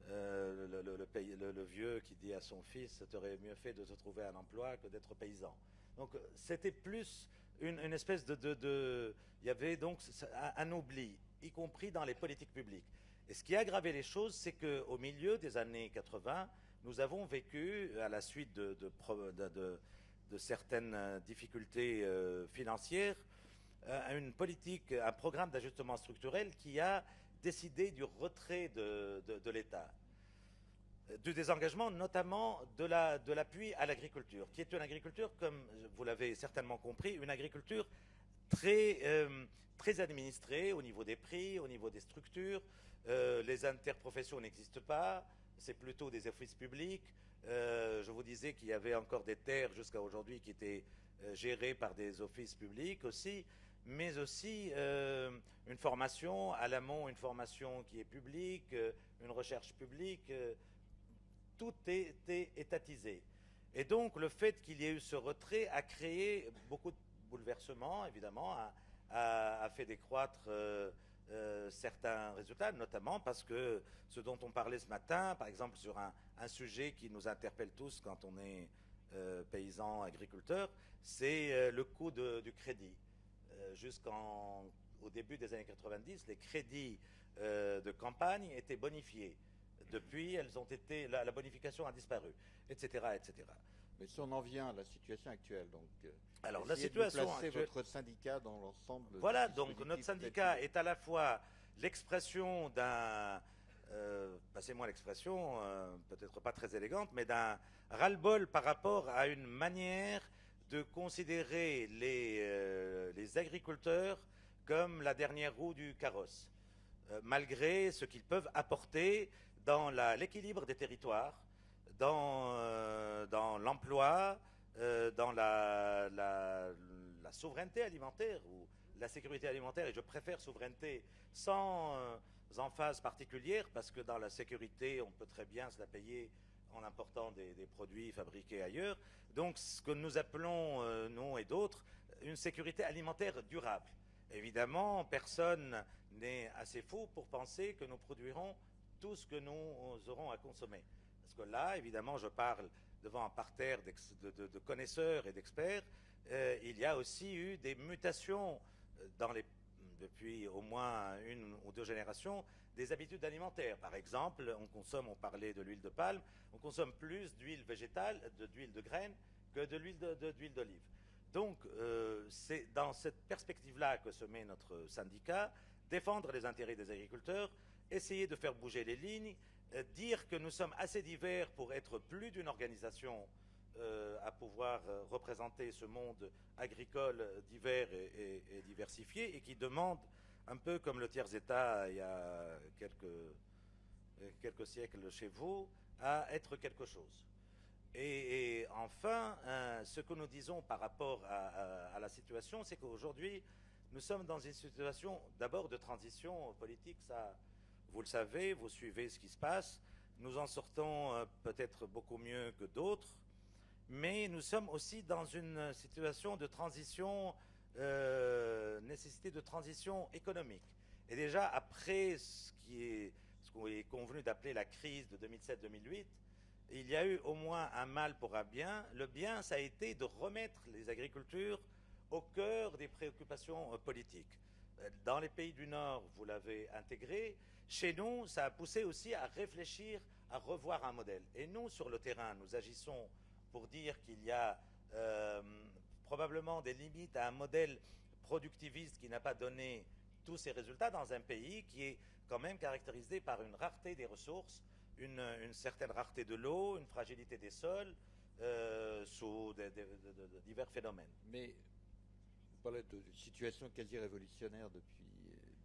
le vieux qui dit à son fils, t'aurais mieux fait de te trouver un emploi que d'être paysan. Donc c'était plus une espèce il y avait donc un oubli, y compris dans les politiques publiques. Et ce qui a aggravé les choses, c'est qu'au milieu des années 80, nous avons vécu, à la suite de certaines difficultés financières, une politique, un programme d'ajustement structurel qui a décidé du retrait de l'État, du désengagement, notamment de l'appui à l'agriculture, qui est une agriculture, comme vous l'avez certainement compris, une agriculture très administrée au niveau des prix, au niveau des structures. Les interprofessions n'existent pas, c'est plutôt des offices publics. Je vous disais qu'il y avait encore des terres jusqu'à aujourd'hui qui étaient gérées par des offices publics aussi, mais aussi une formation à l'amont, une formation qui est publique, une recherche publique. Tout est étatisé. Et donc le fait qu'il y ait eu ce retrait a créé beaucoup de bouleversements, évidemment, a fait décroître certains résultats, notamment parce que ce dont on parlait ce matin, par exemple sur un sujet qui nous interpelle tous quand on est paysan, agriculteur, c'est le coût du crédit. Jusqu'au début des années 90, les crédits de campagne étaient bonifiés. Depuis, la bonification a disparu, etc., etc. Mais si on en vient à la situation actuelle, donc alors la situation de placer actuelle, votre syndicat dans l'ensemble. Voilà, donc notre syndicat est à la fois l'expression d'un, passez-moi l'expression, peut-être pas très élégante, mais d'un ras-le-bol par rapport à une manière de considérer les agriculteurs comme la dernière roue du carrosse, malgré ce qu'ils peuvent apporter dans l'équilibre des territoires, dans l'emploi, dans la souveraineté alimentaire ou la sécurité alimentaire, et je préfère souveraineté sans emphase particulière, parce que dans la sécurité, on peut très bien se la payer en important des produits fabriqués ailleurs. Donc ce que nous appelons, nous et d'autres, une sécurité alimentaire durable. Évidemment, personne n'est assez fou pour penser que nous produirons tout ce que nous aurons à consommer. Parce que là, évidemment, je parle devant un parterre de connaisseurs et d'experts. Il y a aussi eu des mutations depuis au moins une ou deux générations, des habitudes alimentaires. Par exemple, on parlait de l'huile de palme, on consomme plus d'huile végétale, d'huile de graines, que de l'huile d'olive. Donc, c'est dans cette perspective-là que se met notre syndicat, défendre les intérêts des agriculteurs, essayer de faire bouger les lignes, dire que nous sommes assez divers pour être plus d'une organisation à pouvoir représenter ce monde agricole divers et diversifié, et qui demande, un peu comme le tiers-État il y a quelques siècles chez vous, à être quelque chose. Et enfin, ce que nous disons par rapport à la situation, c'est qu'aujourd'hui, nous sommes dans une situation d'abord de transition politique. Ça, vous le savez, vous suivez ce qui se passe. Nous en sortons peut-être beaucoup mieux que d'autres, mais nous sommes aussi dans une situation de transition, nécessité de transition économique. Et déjà, après ce qu'on est convenu d'appeler la crise de 2007-2008, il y a eu au moins un mal pour un bien. Le bien, ça a été de remettre les agricultures au cœur des préoccupations politiques. Dans les pays du Nord, vous l'avez intégré. Chez nous, ça a poussé aussi à réfléchir, à revoir un modèle. Et nous, sur le terrain, nous agissons pour dire qu'il y a probablement des limites à un modèle productiviste qui n'a pas donné tous ses résultats dans un pays qui est quand même caractérisé par une rareté des ressources, une certaine rareté de l'eau, une fragilité des sols, sous de divers phénomènes. Mais vous parlez de situation quasi révolutionnaire depuis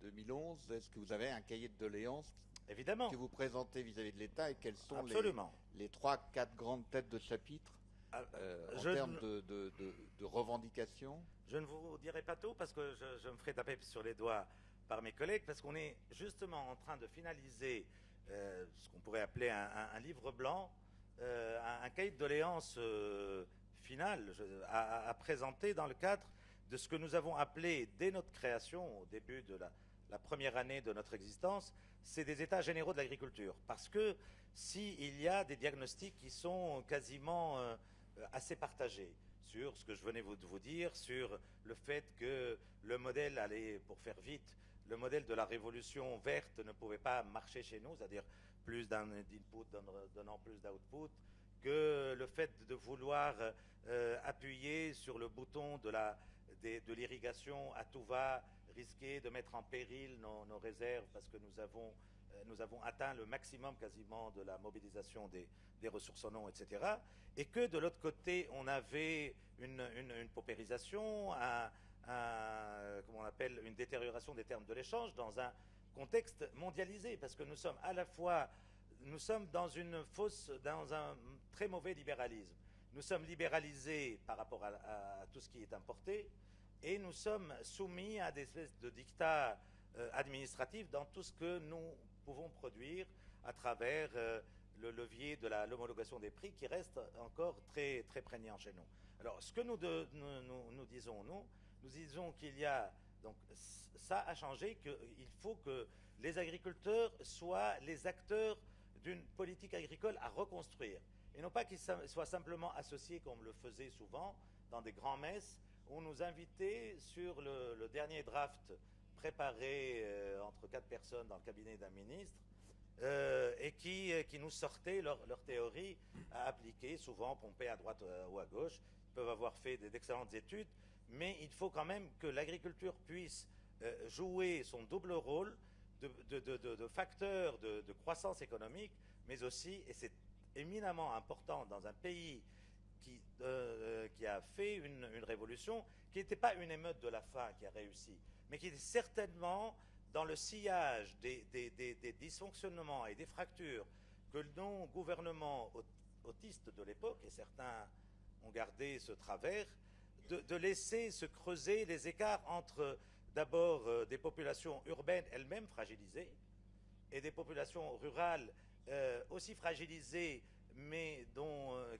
2011. Est-ce que vous avez un cahier de doléances Évidemment. que vous présentez vis-à-vis de l'État, et quelles sont Absolument. les 3-4 grandes têtes de chapitre en termes de revendications? Je ne vous dirai pas tout parce que je me ferai taper sur les doigts par mes collègues, parce qu'on est justement en train de finaliser ce qu'on pourrait appeler un livre blanc, un cahier de doléances final à présenter dans le cadre de ce que nous avons appelé, dès notre création, au début de la première année de notre existence, c'est des états généraux de l'agriculture. Parce que s'il y a des diagnostics qui sont quasiment assez partagés sur ce que je venais de vous dire, sur le fait que le modèle, pour faire vite, le modèle de la révolution verte ne pouvait pas marcher chez nous, c'est-à-dire plus d'input donnant plus d'output, que le fait de vouloir appuyer sur le bouton de l'irrigation à tout va risquer de mettre en péril nos réserves parce que nous avons atteint le maximum quasiment de la mobilisation des ressources en eau, etc. Et que de l'autre côté, on avait une paupérisation, comment on appelle, une détérioration des termes de l'échange dans un contexte mondialisé, parce que nous sommes à la fois, nous sommes dans un très mauvais libéralisme. Nous sommes libéralisés par rapport à tout ce qui est importé, et nous sommes soumis à des espèces de dictats administratifs dans tout ce que nous pouvons produire à travers le levier de l'homologation des prix qui reste encore très, très prégnant chez nous. Alors, ce que nous disons qu'il y a, donc ça a changé, qu'il faut que les agriculteurs soient les acteurs d'une politique agricole à reconstruire. Et non pas qu'ils soient simplement associés, comme le faisait souvent, dans des grands messes, où on nous invitait sur le dernier draft préparé entre 4 personnes dans le cabinet d'un ministre, et qui nous sortaient leur théorie à appliquer, souvent pompée à droite ou à gauche. Ils peuvent avoir fait d'excellentes études, mais il faut quand même que l'agriculture puisse jouer son double rôle de facteur de croissance économique, mais aussi, et c'est éminemment important dans un pays qui a fait une révolution, qui n'était pas une émeute de la faim qui a réussi, mais qui était certainement dans le sillage des dysfonctionnements et des fractures que nos gouvernements autistes de l'époque, et certains ont gardé ce travers, de laisser se creuser les écarts entre d'abord des populations urbaines elles-mêmes fragilisées et des populations rurales aussi fragilisées mais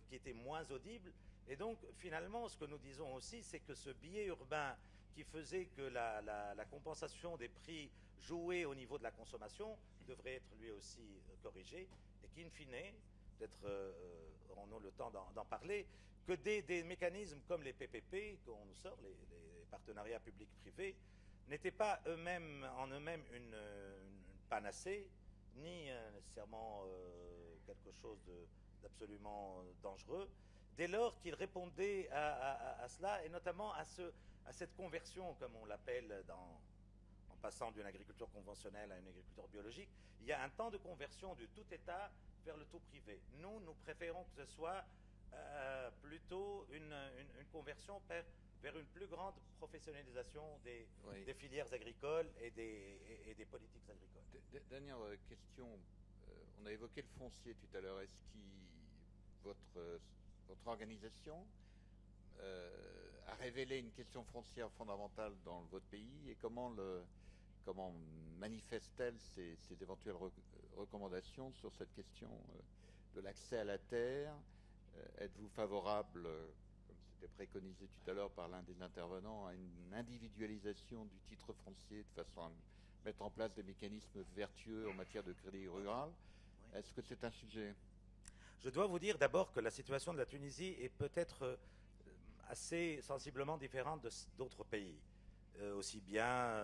qui étaient moins audibles. Et donc finalement ce que nous disons aussi, c'est que ce biais urbain qui faisait que la compensation des prix jouée au niveau de la consommation devrait être lui aussi corrigé, et qu'in fine, peut-être aurons-nous le temps d'en parler, que des mécanismes comme les PPP, qu'on nous sort, les partenariats publics-privés, n'étaient pas en eux-mêmes une panacée, ni nécessairement quelque chose d'absolument dangereux, dès lors qu'ils répondaient à cela, et notamment à cette conversion, comme on l'appelle en passant d'une agriculture conventionnelle à une agriculture biologique. Il y a un temps de conversion du tout État vers le tout privé. Nous préférons que ce soit plutôt une conversion vers une plus grande professionnalisation des filières agricoles et des politiques agricoles. Dernière question. On a évoqué le foncier tout à l'heure. Est-ce que votre organisation a révélé une question foncière fondamentale dans votre pays, et comment manifeste-t-elle ses éventuelles recommandations sur cette question de l'accès à la terre? Êtes-vous favorable, comme c'était préconisé tout à l'heure par l'un des intervenants, à une individualisation du titre foncier de façon à mettre en place des mécanismes vertueux en matière de crédit rural? Oui. Est-ce que c'est un sujet? Je dois vous dire d'abord que la situation de la Tunisie est peut-être assez sensiblement différente d'autres pays, aussi bien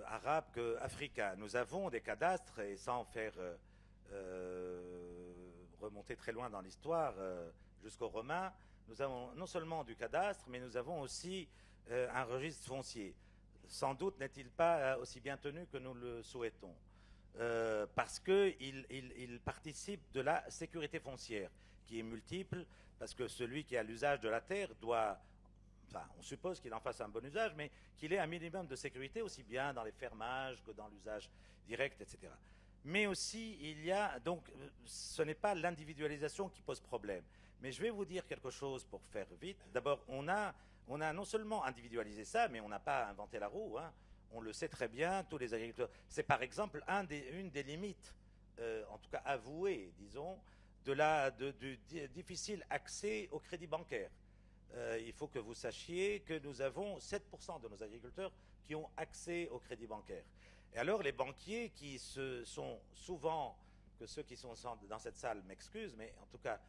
arabes qu'africains. Nous avons des cadastres, et sans faire remonter très loin dans l'histoire, jusqu'aux Romains, nous avons non seulement du cadastre, mais nous avons aussi un registre foncier. Sans doute n'est-il pas aussi bien tenu que nous le souhaitons, parce qu'il participe de la sécurité foncière, qui est multiple, parce que celui qui a l'usage de la terre doit, enfin, on suppose qu'il en fasse un bon usage, mais qu'il ait un minimum de sécurité, aussi bien dans les fermages que dans l'usage direct, etc. Mais aussi, il y a, donc, ce n'est pas l'individualisation qui pose problème. Mais je vais vous dire quelque chose pour faire vite. D'abord, on a non seulement individualisé ça, mais on n'a pas inventé la roue, hein. On le sait très bien, tous les agriculteurs. C'est par exemple une des limites, en tout cas avouées, disons, du difficile accès au crédit bancaire. Il faut que vous sachiez que nous avons 7% de nos agriculteurs qui ont accès au crédit bancaire. Et alors les banquiers qui sont souvent, que ceux qui sont dans cette salle m'excusent, mais en tout cas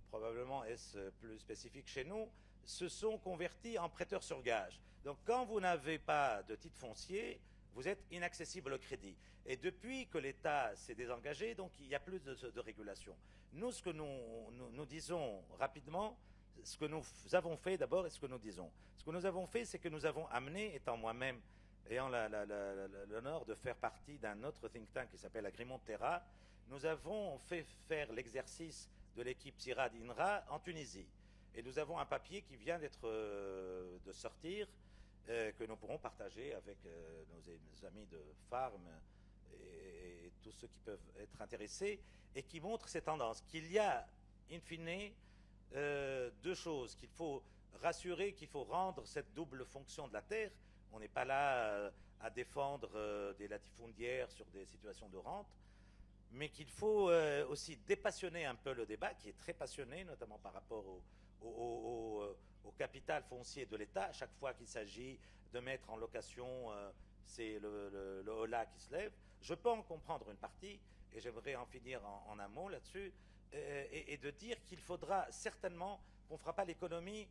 probablement est-ce plus spécifique chez nous, se sont convertis en prêteurs sur gage. Donc quand vous n'avez pas de titre foncier, vous êtes inaccessible au crédit. Et depuis que l'État s'est désengagé, donc il y a plus de régulation. Nous, ce que nous disons rapidement, ce que nous avons fait d'abord et ce que nous disons. Ce que nous avons fait, c'est que nous avons amené, étant moi-même ayant l'honneur de faire partie d'un autre think tank qui s'appelle Agrimont Terra, nous avons fait faire l'exercice de l'équipe CIRAD INRA en Tunisie. Et nous avons un papier qui vient de sortir, que nous pourrons partager avec nos amis de Farm et tous ceux qui peuvent être intéressés, et qui montre ces tendances. Qu'il y a, in fine, deux choses. Qu'il faut rassurer, qu'il faut rendre cette double fonction de la terre. On n'est pas là à défendre des latifondières sur des situations de rente, mais qu'il faut aussi dépassionner un peu le débat, qui est très passionné, notamment par rapport au capital foncier de l'État. À chaque fois qu'il s'agit de mettre en location, c'est le holà qui se lève. Je peux en comprendre une partie, et j'aimerais en finir en un mot là-dessus, et de dire qu'il faudra certainement qu'on ne fera pas l'économie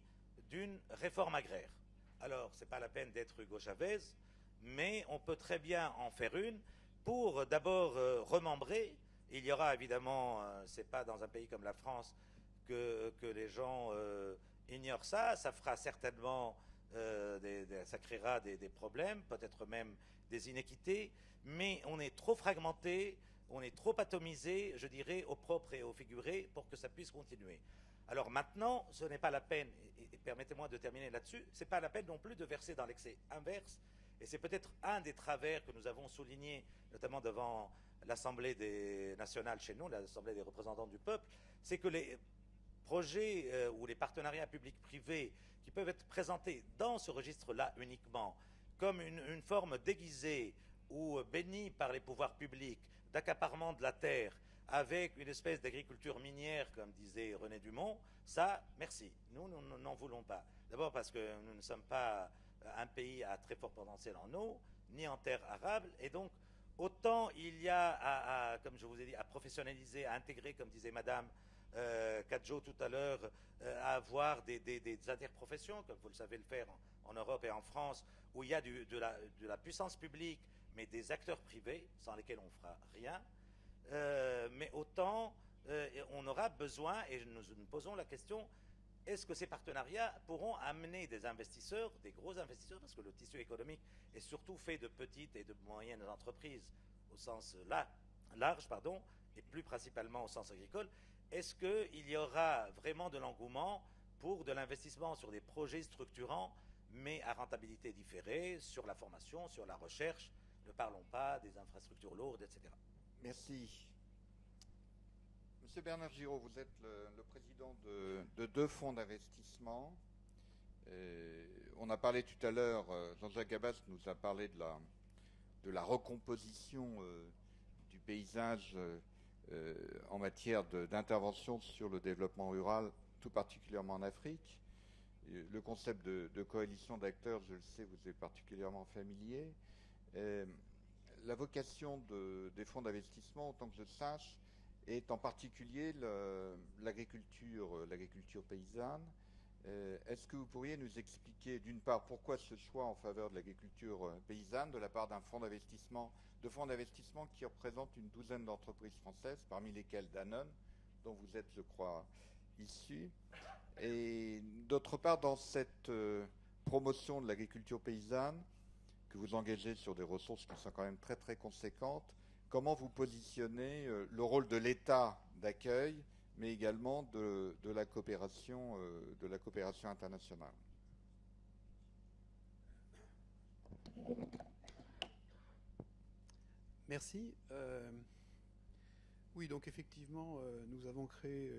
d'une réforme agraire. Alors, ce n'est pas la peine d'être Hugo Chavez, mais on peut très bien en faire une pour d'abord remembrer. Il y aura évidemment, ce n'est pas dans un pays comme la France que les gens ignorent ça. Ça fera certainement, ça créera des problèmes, peut-être même des inéquités, mais on est trop fragmenté, on est trop atomisé, je dirais, au propre et au figuré, pour que ça puisse continuer. Alors maintenant, ce n'est pas la peine, et permettez-moi de terminer là-dessus, ce n'est pas la peine non plus de verser dans l'excès inverse, et c'est peut-être un des travers que nous avons souligné, notamment devant l'Assemblée nationale chez nous, l'Assemblée des représentants du peuple, c'est que les projets ou les partenariats publics-privés qui peuvent être présentés dans ce registre-là uniquement, comme une forme déguisée ou bénie par les pouvoirs publics d'accaparement de la terre, avec une espèce d'agriculture minière, comme disait René Dumont, ça, merci. Nous n'en voulons pas. D'abord parce que nous ne sommes pas un pays à très fort potentiel en eau, ni en terre arable, et donc autant il y a, comme je vous ai dit, à professionnaliser, à intégrer, comme disait Madame Cadjo tout à l'heure, à avoir des interprofessions, comme vous le savez le faire en Europe et en France, où il y a de la puissance publique, mais des acteurs privés, sans lesquels on ne fera rien. Mais autant on aura besoin, et nous nous posons la question, est-ce que ces partenariats pourront amener des investisseurs, des gros investisseurs, parce que le tissu économique est surtout fait de petites et de moyennes entreprises au sens large, et plus principalement au sens agricole. Est-ce qu'il y aura vraiment de l'engouement pour de l'investissement sur des projets structurants, mais à rentabilité différée, sur la formation, sur la recherche, ne parlons pas des infrastructures lourdes, etc. Merci. Monsieur Bernard Giraud, vous êtes le président de deux fonds d'investissement. On a parlé tout à l'heure, Jean-Jacques Gabas nous a parlé de la recomposition du paysage en matière d'intervention sur le développement rural, tout particulièrement en Afrique. Le concept de coalition d'acteurs, je le sais, vous est particulièrement familier. La vocation des fonds d'investissement, autant que je sache, est en particulier l'agriculture paysanne. Est-ce que vous pourriez nous expliquer, d'une part, pourquoi ce choix en faveur de l'agriculture paysanne de la part d'un fonds d'investissement qui représente une douzaine d'entreprises françaises, parmi lesquelles Danone, dont vous êtes, je crois, issu, et d'autre part, dans cette promotion de l'agriculture paysanne, que vous engagez sur des ressources qui sont quand même très très conséquentes, comment vous positionnez le rôle de l'État d'accueil, mais également de la coopération internationale? Merci. Oui, donc effectivement, nous avons créé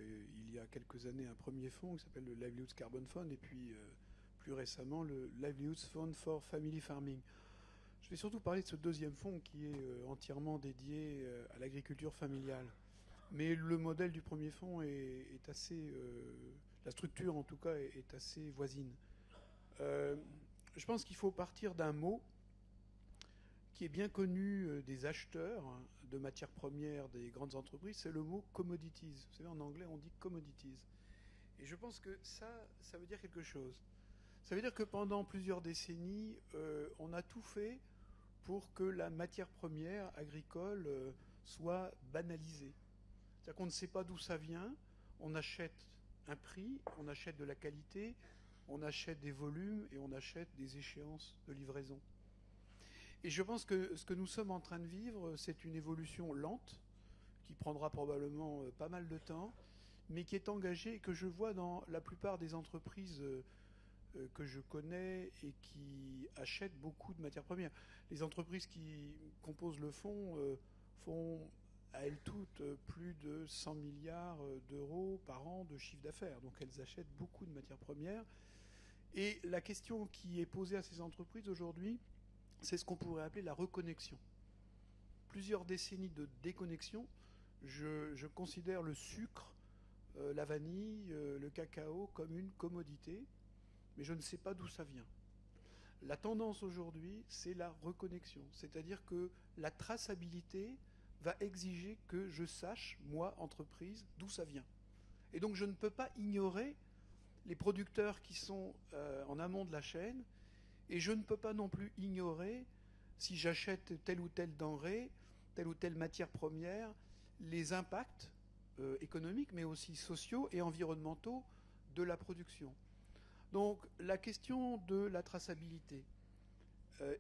il y a quelques années un premier fonds qui s'appelle le Livelihoods Carbon Fund, et puis plus récemment le Livelihoods Fund for Family Farming. Je vais surtout parler de ce deuxième fonds qui est entièrement dédié à l'agriculture familiale. Mais le modèle du premier fonds est assez... la structure, en tout cas, est assez voisine. Je pense qu'il faut partir d'un mot qui est bien connu des acheteurs de matières premières des grandes entreprises, c'est le mot commodities. Vous savez, en anglais, on dit commodities. Et je pense que ça veut dire quelque chose. Ça veut dire que pendant plusieurs décennies, on a tout fait pour que la matière première agricole soit banalisée. C'est-à-dire qu'on ne sait pas d'où ça vient, on achète un prix, on achète de la qualité, on achète des volumes et on achète des échéances de livraison. Et je pense que ce que nous sommes en train de vivre, c'est une évolution lente, qui prendra probablement pas mal de temps, mais qui est engagée et que je vois dans la plupart des entreprises que je connais et qui achètent beaucoup de matières premières. Les entreprises qui composent le fonds font à elles toutes plus de 100 milliards d'euros par an de chiffre d'affaires. Donc elles achètent beaucoup de matières premières. Et la question qui est posée à ces entreprises aujourd'hui, c'est ce qu'on pourrait appeler la reconnexion. Plusieurs décennies de déconnexion. Je considère le sucre, la vanille, le cacao comme une commodité, mais je ne sais pas d'où ça vient. La tendance aujourd'hui, c'est la reconnexion. C'est-à-dire que la traçabilité va exiger que je sache, moi, entreprise, d'où ça vient. Et donc je ne peux pas ignorer les producteurs qui sont en amont de la chaîne, et je ne peux pas non plus ignorer, si j'achète telle ou telle denrée, telle ou telle matière première, les impacts économiques, mais aussi sociaux et environnementaux de la production. Donc la question de la traçabilité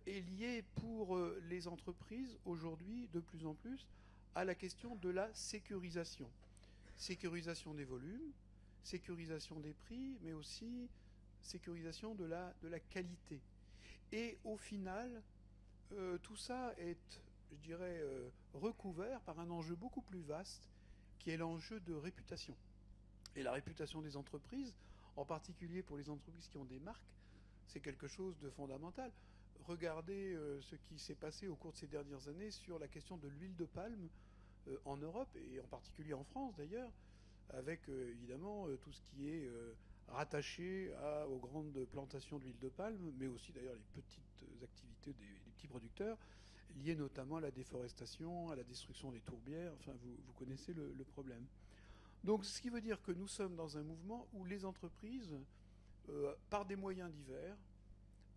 est liée pour les entreprises aujourd'hui de plus en plus à la question de la sécurisation. Sécurisation des volumes, sécurisation des prix, mais aussi sécurisation de la qualité. Et au final, tout ça est, je dirais, recouvert par un enjeu beaucoup plus vaste, qui est l'enjeu de réputation. Et la réputation des entreprises, en particulier pour les entreprises qui ont des marques, c'est quelque chose de fondamental. Regardez ce qui s'est passé au cours de ces dernières années sur la question de l'huile de palme en Europe, et en particulier en France d'ailleurs, avec évidemment tout ce qui est rattaché aux grandes plantations d'huile de palme, mais aussi d'ailleurs les petites activités des petits producteurs, liées notamment à la déforestation, à la destruction des tourbières. Enfin, vous connaissez le problème. Donc, ce qui veut dire que nous sommes dans un mouvement où les entreprises, par des moyens divers,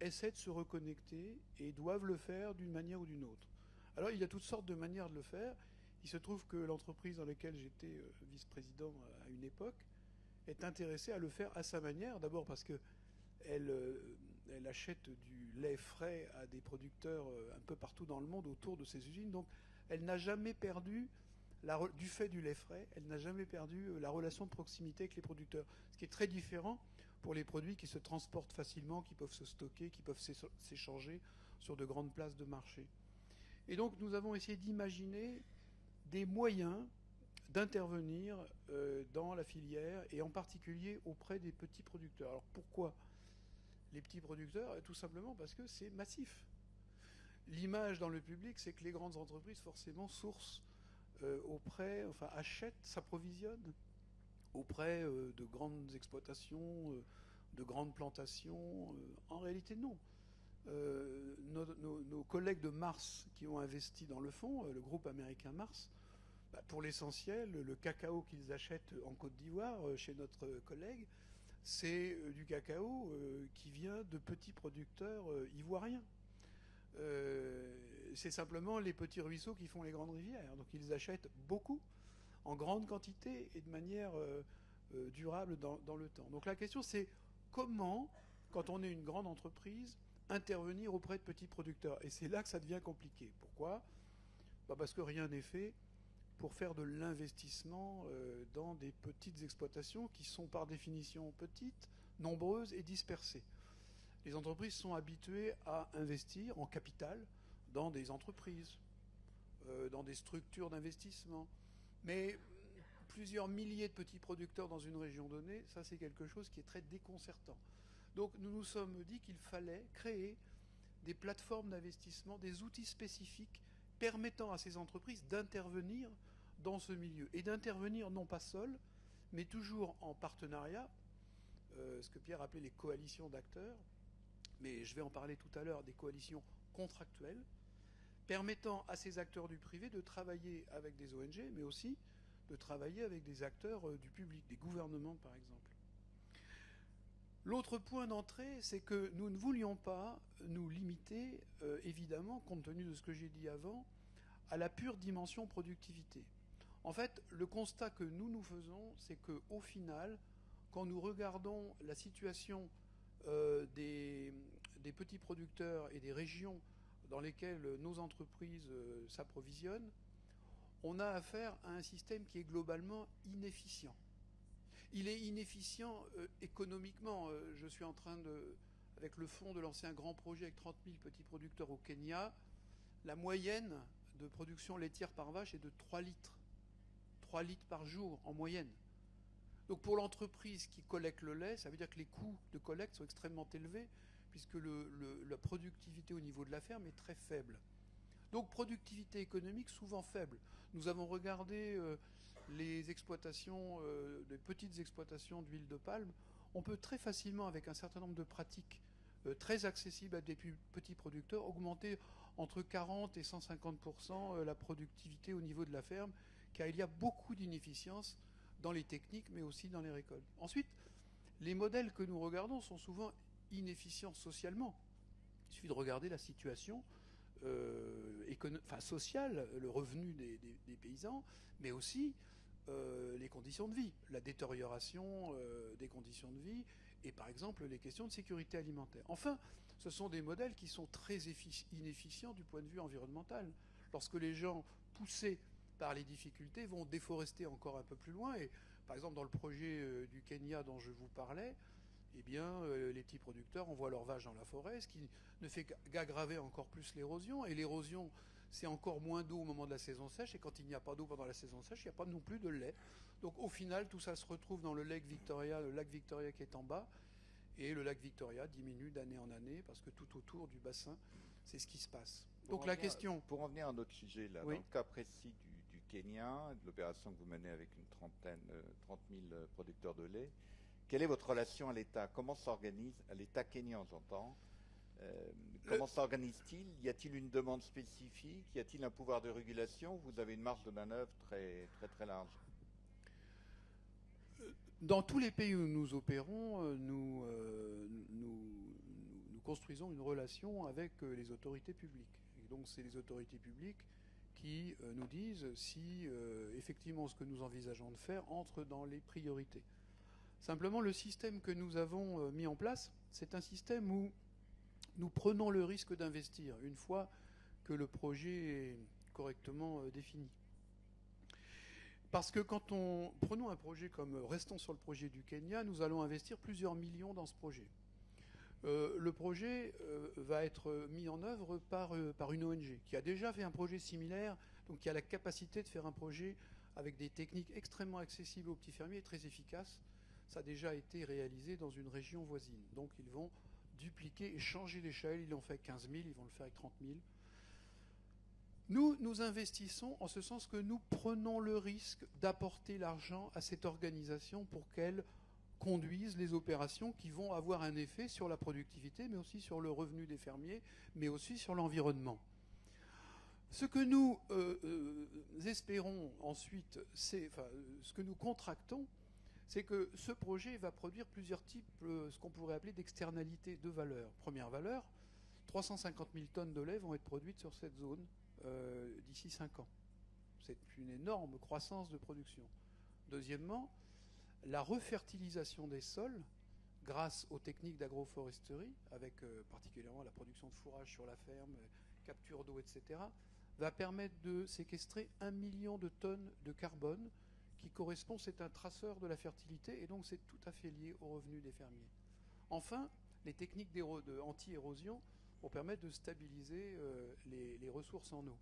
essaient de se reconnecter et doivent le faire d'une manière ou d'une autre. Alors, il y a toutes sortes de manières de le faire. Il se trouve que l'entreprise dans laquelle j'étais vice-président à une époque est intéressée à le faire à sa manière. D'abord parce qu'elle achète du lait frais à des producteurs un peu partout dans le monde autour de ses usines. Donc, elle n'a jamais perdu... du fait du lait frais, elle n'a jamais perdu la relation de proximité avec les producteurs. Ce qui est très différent pour les produits qui se transportent facilement, qui peuvent se stocker, qui peuvent s'échanger sur de grandes places de marché. Et donc nous avons essayé d'imaginer des moyens d'intervenir dans la filière et en particulier auprès des petits producteurs. Alors pourquoi les petits producteurs? Tout simplement parce que c'est massif. L'image dans le public, c'est que les grandes entreprises forcément sourcent achètent, s'approvisionnent auprès de grandes exploitations, de grandes plantations. En réalité, non. Nos collègues de Mars qui ont investi dans le fonds, le groupe américain Mars, pour l'essentiel, le cacao qu'ils achètent en Côte d'Ivoire, chez notre collègue, c'est du cacao qui vient de petits producteurs ivoiriens. C'est simplement les petits ruisseaux qui font les grandes rivières. Donc ils achètent beaucoup, en grande quantité et de manière durable dans le temps. Donc la question c'est comment, quand on est une grande entreprise, intervenir auprès de petits producteurs. Et c'est là que ça devient compliqué. Pourquoi ? Parce que rien n'est fait pour faire de l'investissement dans des petites exploitations qui sont par définition petites, nombreuses et dispersées. Les entreprises sont habituées à investir en capital dans des entreprises, dans des structures d'investissement. Mais plusieurs milliers de petits producteurs dans une région donnée, ça c'est quelque chose qui est très déconcertant. Donc nous nous sommes dit qu'il fallait créer des plateformes d'investissement, des outils spécifiques permettant à ces entreprises d'intervenir dans ce milieu et d'intervenir non pas seul, mais toujours en partenariat, ce que Pierre appelait les coalitions d'acteurs, mais je vais en parler tout à l'heure, des coalitions contractuelles, permettant à ces acteurs du privé de travailler avec des ONG, mais aussi de travailler avec des acteurs du public, des gouvernements par exemple. L'autre point d'entrée, c'est que nous ne voulions pas nous limiter, évidemment, compte tenu de ce que j'ai dit avant, à la pure dimension productivité. En fait, le constat que nous faisons, c'est qu'au final, quand nous regardons la situation des petits producteurs et des régions dans lesquelles nos entreprises s'approvisionnent, on a affaire à un système qui est globalement inefficient. Il est inefficient économiquement. Je suis en train avec le fonds, de lancer un grand projet avec 30 000 petits producteurs au Kenya. La moyenne de production laitière par vache est de 3 litres. 3 litres par jour en moyenne. Donc pour l'entreprise qui collecte le lait, ça veut dire que les coûts de collecte sont extrêmement élevés, puisque la productivité au niveau de la ferme est très faible. Donc productivité économique souvent faible. Nous avons regardé les exploitations, des petites exploitations d'huile de palme. On peut très facilement, avec un certain nombre de pratiques très accessibles à des petits producteurs, augmenter entre 40 et 150% la productivité au niveau de la ferme, car il y a beaucoup d'inefficience dans les techniques, mais aussi dans les récoltes. Ensuite, les modèles que nous regardons sont souvent inefficients socialement. Il suffit de regarder la situation sociale, le revenu des paysans, mais aussi les conditions de vie, la détérioration des conditions de vie, et par exemple les questions de sécurité alimentaire. Enfin, ce sont des modèles qui sont très inefficients du point de vue environnemental. Lorsque les gens, poussés par les difficultés, vont déforester encore un peu plus loin, et par exemple dans le projet du Kenya dont je vous parlais, eh bien, les petits producteurs envoient leurs vaches dans la forêt, ce qui ne fait qu'aggraver encore plus l'érosion. Et l'érosion, c'est encore moins d'eau au moment de la saison sèche. Et quand il n'y a pas d'eau pendant la saison sèche, il n'y a pas non plus de lait. Donc au final, tout ça se retrouve dans le lac Victoria qui est en bas. Et le lac Victoria diminue d'année en année parce que tout autour du bassin, c'est ce qui se passe. Donc la question... Pour en venir à notre sujet, là, oui. dans le cas précis du Kenya, de l'opération que vous menez avec une 30 000 producteurs de lait, quelle est votre relation à l'État? Comment s'organise, à l'État kényan j'entends, comment s'organise-t-il? Y a-t-il une demande spécifique? Y a-t-il un pouvoir de régulation? Vous avez une marge de manœuvre très, très, très large. Dans tous les pays où nous opérons, nous construisons une relation avec les autorités publiques. Et donc c'est les autorités publiques qui nous disent si effectivement ce que nous envisageons de faire entre dans les priorités. Simplement, le système que nous avons mis en place, c'est un système où nous prenons le risque d'investir une fois que le projet est correctement défini. Parce que prenons un projet comme, restons sur le projet du Kenya, nous allons investir plusieurs millions dans ce projet. Le projet va être mis en œuvre par une ONG qui a déjà fait un projet similaire, donc qui a la capacité de faire un projet avec des techniques extrêmement accessibles aux petits fermiers et très efficaces. Ça a déjà été réalisé dans une région voisine. Donc ils vont dupliquer et changer l'échelle. Ils l'ont fait avec 15 000, ils vont le faire avec 30 000. Nous investissons en ce sens que nous prenons le risque d'apporter l'argent à cette organisation pour qu'elle conduise les opérations qui vont avoir un effet sur la productivité, mais aussi sur le revenu des fermiers, mais aussi sur l'environnement. Ce que nous espérons ensuite, ce que nous contractons, c'est que ce projet va produire plusieurs types, ce qu'on pourrait appeler d'externalités de valeur. Première valeur, 350 000 tonnes de lait vont être produites sur cette zone d'ici 5 ans. C'est une énorme croissance de production. Deuxièmement, la refertilisation des sols, grâce aux techniques d'agroforesterie, avec particulièrement la production de fourrage sur la ferme, capture d'eau, etc., va permettre de séquestrer 1 million de tonnes de carbone, qui correspond, c'est un traceur de la fertilité, et donc c'est tout à fait lié aux revenus des fermiers. Enfin, les techniques anti-érosion vont permettre de stabiliser les ressources en eau.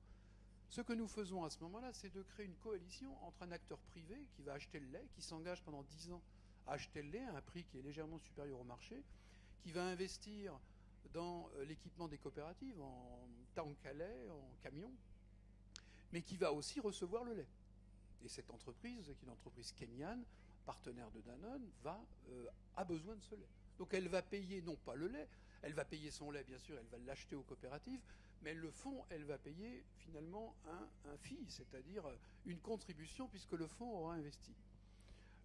Ce que nous faisons à ce moment-là, c'est de créer une coalition entre un acteur privé qui va acheter le lait, qui s'engage pendant 10 ans à acheter le lait à un prix qui est légèrement supérieur au marché, qui va investir dans l'équipement des coopératives, en tanks à lait, en camions, mais qui va aussi recevoir le lait. Et cette entreprise, qui est une entreprise kenyane, partenaire de Danone, a besoin de ce lait. Donc elle va payer, non pas le lait, elle va payer son lait, bien sûr, elle va l'acheter aux coopératives, mais le fonds, elle va payer finalement un fee, c'est-à-dire une contribution, puisque le fonds aura investi.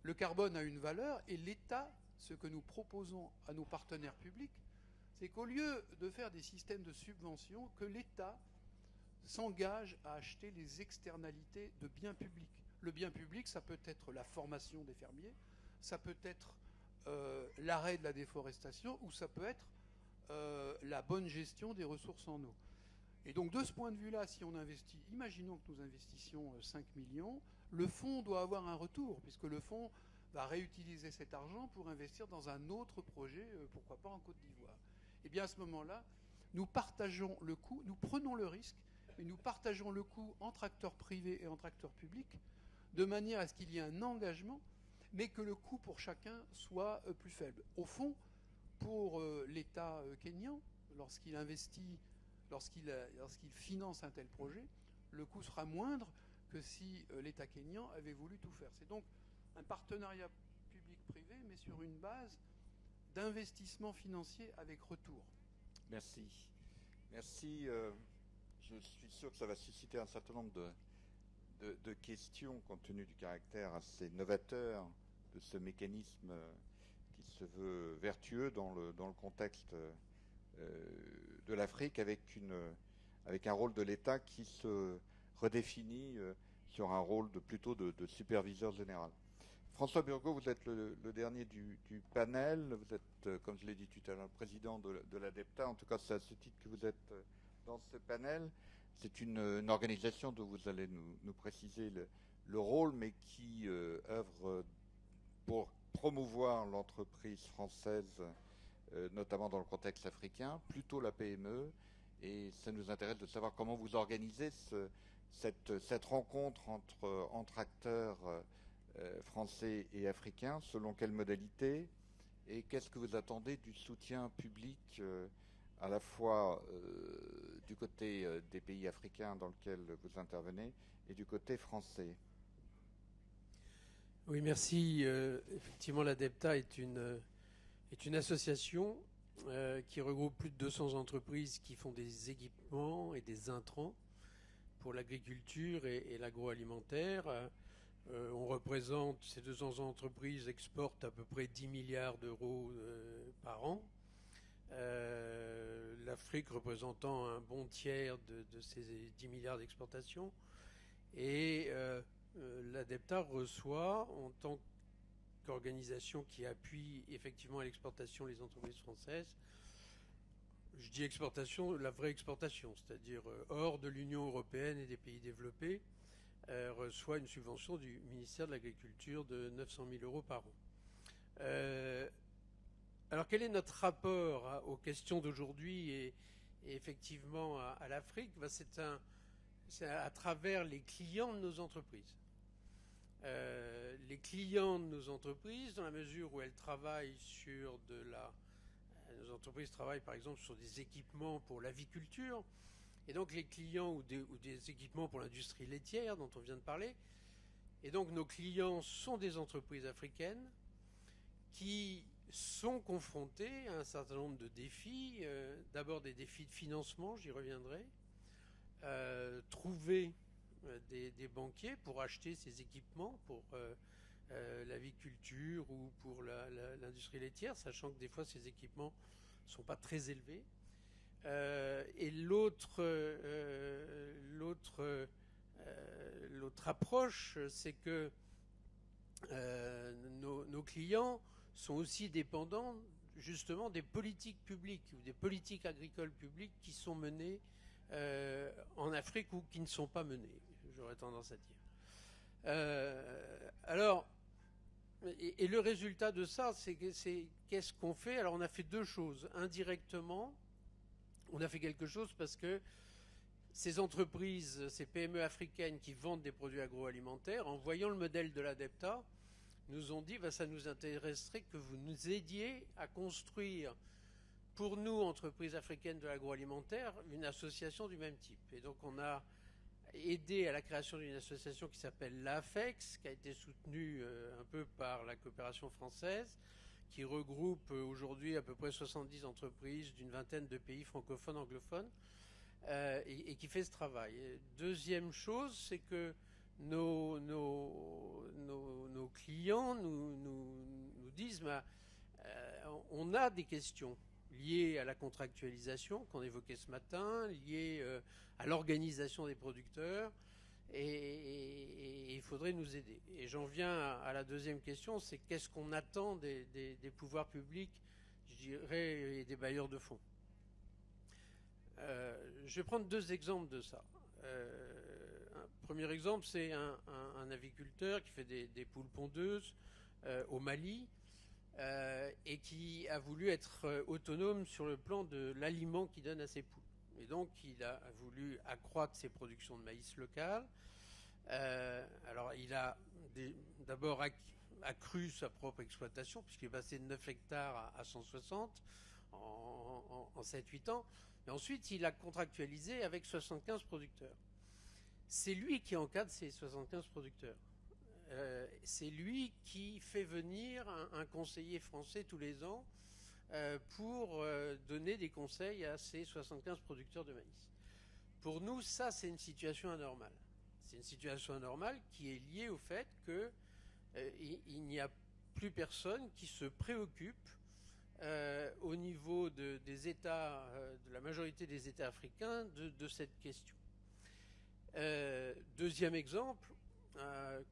Le carbone a une valeur, et l'État, ce que nous proposons à nos partenaires publics, c'est qu'au lieu de faire des systèmes de subvention, que l'État s'engage à acheter les externalités de biens publics. Le bien public, ça peut être la formation des fermiers, ça peut être l'arrêt de la déforestation, ou ça peut être la bonne gestion des ressources en eau. Et donc de ce point de vue-là, si on investit, imaginons que nous investissions 5 millions, le fonds doit avoir un retour, puisque le fonds va réutiliser cet argent pour investir dans un autre projet, pourquoi pas en Côte d'Ivoire. Et bien à ce moment-là, nous partageons le coût, nous prenons le risque, et nous partageons le coût entre acteurs privés et entre acteurs publics, de manière à ce qu'il y ait un engagement, mais que le coût pour chacun soit plus faible. Au fond, pour l'État kényan, lorsqu'il investit, lorsqu'il finance un tel projet, le coût sera moindre que si l'État kényan avait voulu tout faire. C'est donc un partenariat public-privé, mais sur une base d'investissement financier avec retour. Merci. Merci. Je suis sûr que ça va susciter un certain nombre de questions compte tenu du caractère assez novateur de ce mécanisme qui se veut vertueux dans le contexte de l'Afrique, avec un rôle de l'État qui se redéfinit sur un rôle plutôt de superviseur général. François Burgot, vous êtes le dernier du panel. Vous êtes, comme je l'ai dit tout à l'heure, président de l'ADEPTA. En tout cas, c'est à ce titre que vous êtes dans ce panel. C'est une organisation dont vous allez nous préciser le rôle, mais qui œuvre pour promouvoir l'entreprise française, notamment dans le contexte africain, plutôt la PME. Et ça nous intéresse de savoir comment vous organisez cette rencontre entre acteurs français et africains, selon quelles modalités, et qu'est-ce que vous attendez du soutien public à la fois du côté des pays africains dans lesquels vous intervenez et du côté français. Oui, merci. Effectivement, l'ADEPTA est une association qui regroupe plus de 200 entreprises qui font des équipements et des intrants pour l'agriculture et l'agroalimentaire. On représente, ces 200 entreprises exportent à peu près 10 milliards d'euros par an. L'Afrique représentant un bon tiers de ces 10 milliards d'exportations. Et l'ADEPTA reçoit, en tant qu'organisation qui appuie effectivement à l'exportation les entreprises françaises, je dis exportation, la vraie exportation, c'est-à-dire hors de l'Union européenne et des pays développés, reçoit une subvention du ministère de l'Agriculture de 900 000 euros par an. Alors quel est notre rapport aux questions d'aujourd'hui et effectivement à l'Afrique? C'est à travers les clients de nos entreprises. Les clients de nos entreprises, dans la mesure où elles travaillent sur nos entreprises travaillent par exemple sur des équipements pour l'aviculture, et donc les clients ou des équipements pour l'industrie laitière dont on vient de parler. Et donc nos clients sont des entreprises africaines qui sont confrontés à un certain nombre de défis. D'abord des défis de financement, j'y reviendrai. Trouver des banquiers pour acheter ces équipements pour l'aviculture ou pour l'industrie laitière, sachant que des fois ces équipements ne sont pas très élevés. Et l'autre approche, c'est que nos clients sont aussi dépendants justement des politiques publiques ou des politiques agricoles publiques qui sont menées en Afrique ou qui ne sont pas menées, j'aurais tendance à dire. Alors, et le résultat de ça, c'est qu'est-ce qu'on fait? Alors on a fait deux choses. Indirectement, on a fait quelque chose parce que ces entreprises, ces PME africaines qui vendent des produits agroalimentaires, en voyant le modèle de l'ADEPTA, nous ont dit ça nous intéresserait que vous nous aidiez à construire pour nous, entreprises africaines de l'agroalimentaire, une association du même type. Et donc on a aidé à la création d'une association qui s'appelle l'AFEX, qui a été soutenue un peu par la coopération française, qui regroupe aujourd'hui à peu près 70 entreprises d'une vingtaine de pays francophones, anglophones, et qui fait ce travail. Et deuxième chose, c'est que nos clients nous disent on a des questions liées à la contractualisation qu'on évoquait ce matin, liées à l'organisation des producteurs, et il faudrait nous aider. Et j'en viens à la deuxième question, c'est qu'est-ce qu'on attend des pouvoirs publics, je dirais, et des bailleurs de fonds. Je vais prendre deux exemples de ça. Un premier exemple, c'est un aviculteur qui fait des poules pondeuses au Mali, et qui a voulu être autonome sur le plan de l'aliment qu'il donne à ses poules. Et donc, il a voulu accroître ses productions de maïs local. Alors, il a d'abord accru sa propre exploitation, puisqu'il est passé de 9 hectares à 160 en 7-8 ans. Et ensuite, il a contractualisé avec 75 producteurs. C'est lui qui encadre ces 75 producteurs. C'est lui qui fait venir un conseiller français tous les ans pour donner des conseils à ces 75 producteurs de maïs. Pour nous, ça, c'est une situation anormale. C'est une situation anormale qui est liée au fait qu'il n'y a plus personne qui se préoccupe au niveau des États, de la majorité des États africains, de cette question. Deuxième exemple,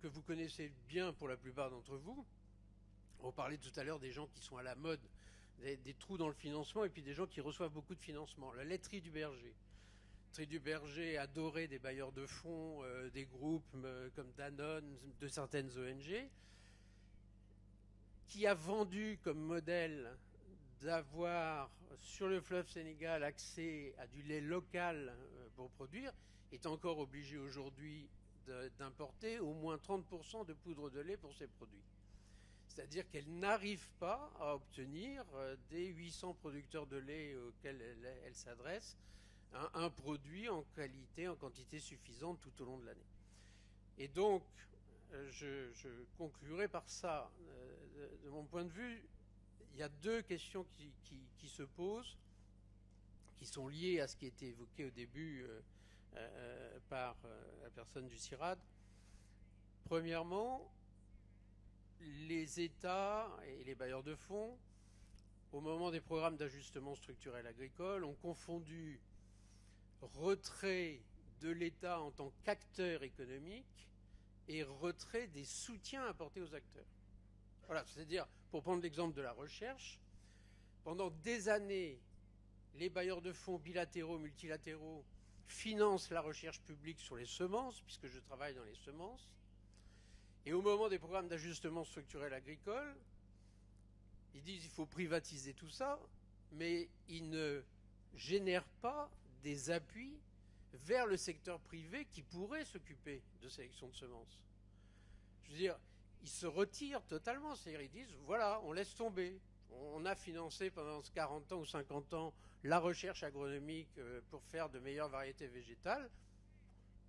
que vous connaissez bien pour la plupart d'entre vous. On parlait tout à l'heure des gens qui sont à la mode, des trous dans le financement, et puis des gens qui reçoivent beaucoup de financement. La laiterie du berger. La laiterie du berger adorée des bailleurs de fonds, des groupes comme Danone, de certaines ONG, qui a vendu comme modèle d'avoir sur le fleuve Sénégal accès à du lait local pour produire, est encore obligé aujourd'hui d'importer au moins 30% de poudre de lait pour ses produits. C'est-à-dire qu'elle n'arrive pas à obtenir des 800 producteurs de lait auxquels elle s'adresse un produit en qualité, en quantité suffisante tout au long de l'année. Et donc, je conclurai par ça. De mon point de vue, il y a deux questions qui se posent, qui sont liées à ce qui a été évoqué au début par la personne du CIRAD. Premièrement, les États et les bailleurs de fonds, au moment des programmes d'ajustement structurel agricole, ont confondu retrait de l'État en tant qu'acteur économique et retrait des soutiens apportés aux acteurs. Voilà, c'est-à-dire, pour prendre l'exemple de la recherche, pendant des années, les bailleurs de fonds bilatéraux, multilatéraux, financent la recherche publique sur les semences, puisque je travaille dans les semences. Et au moment des programmes d'ajustement structurel agricole, ils disent qu'il faut privatiser tout ça, mais ils ne génèrent pas des appuis vers le secteur privé qui pourrait s'occuper de sélection de semences. Je veux dire, ils se retirent totalement, c'est-à-dire ils disent, voilà, on laisse tomber. On a financé pendant 40 ans ou 50 ans la recherche agronomique pour faire de meilleures variétés végétales.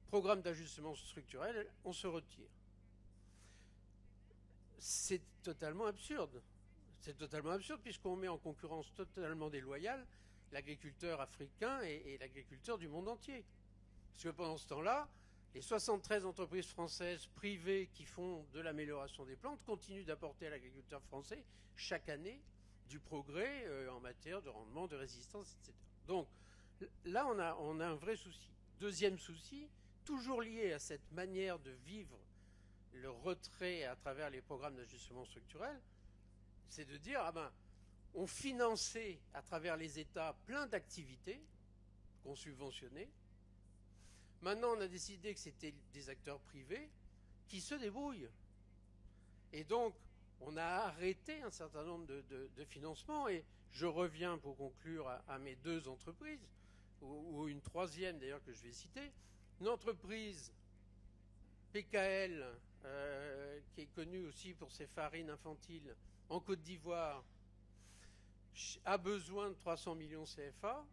Programme d'ajustement structurel, on se retire. C'est totalement absurde. C'est totalement absurde puisqu'on met en concurrence totalement déloyale l'agriculteur africain et l'agriculteur du monde entier. Parce que pendant ce temps-là, les 73 entreprises françaises privées qui font de l'amélioration des plantes continuent d'apporter à l'agriculteur français chaque année du progrès en matière de rendement, de résistance, etc. Donc là, on a un vrai souci. Deuxième souci, toujours lié à cette manière de vivre le retrait à travers les programmes d'ajustement structurel, c'est de dire, on finançait à travers les États plein d'activités qu'on subventionnait. Maintenant, on a décidé que c'était des acteurs privés qui se débrouillent. Et donc, on a arrêté un certain nombre de financements. Et je reviens pour conclure à mes deux entreprises, ou une troisième d'ailleurs que je vais citer. Une entreprise PKL, qui est connue aussi pour ses farines infantiles, en Côte d'Ivoire, a besoin de 300 millions CFA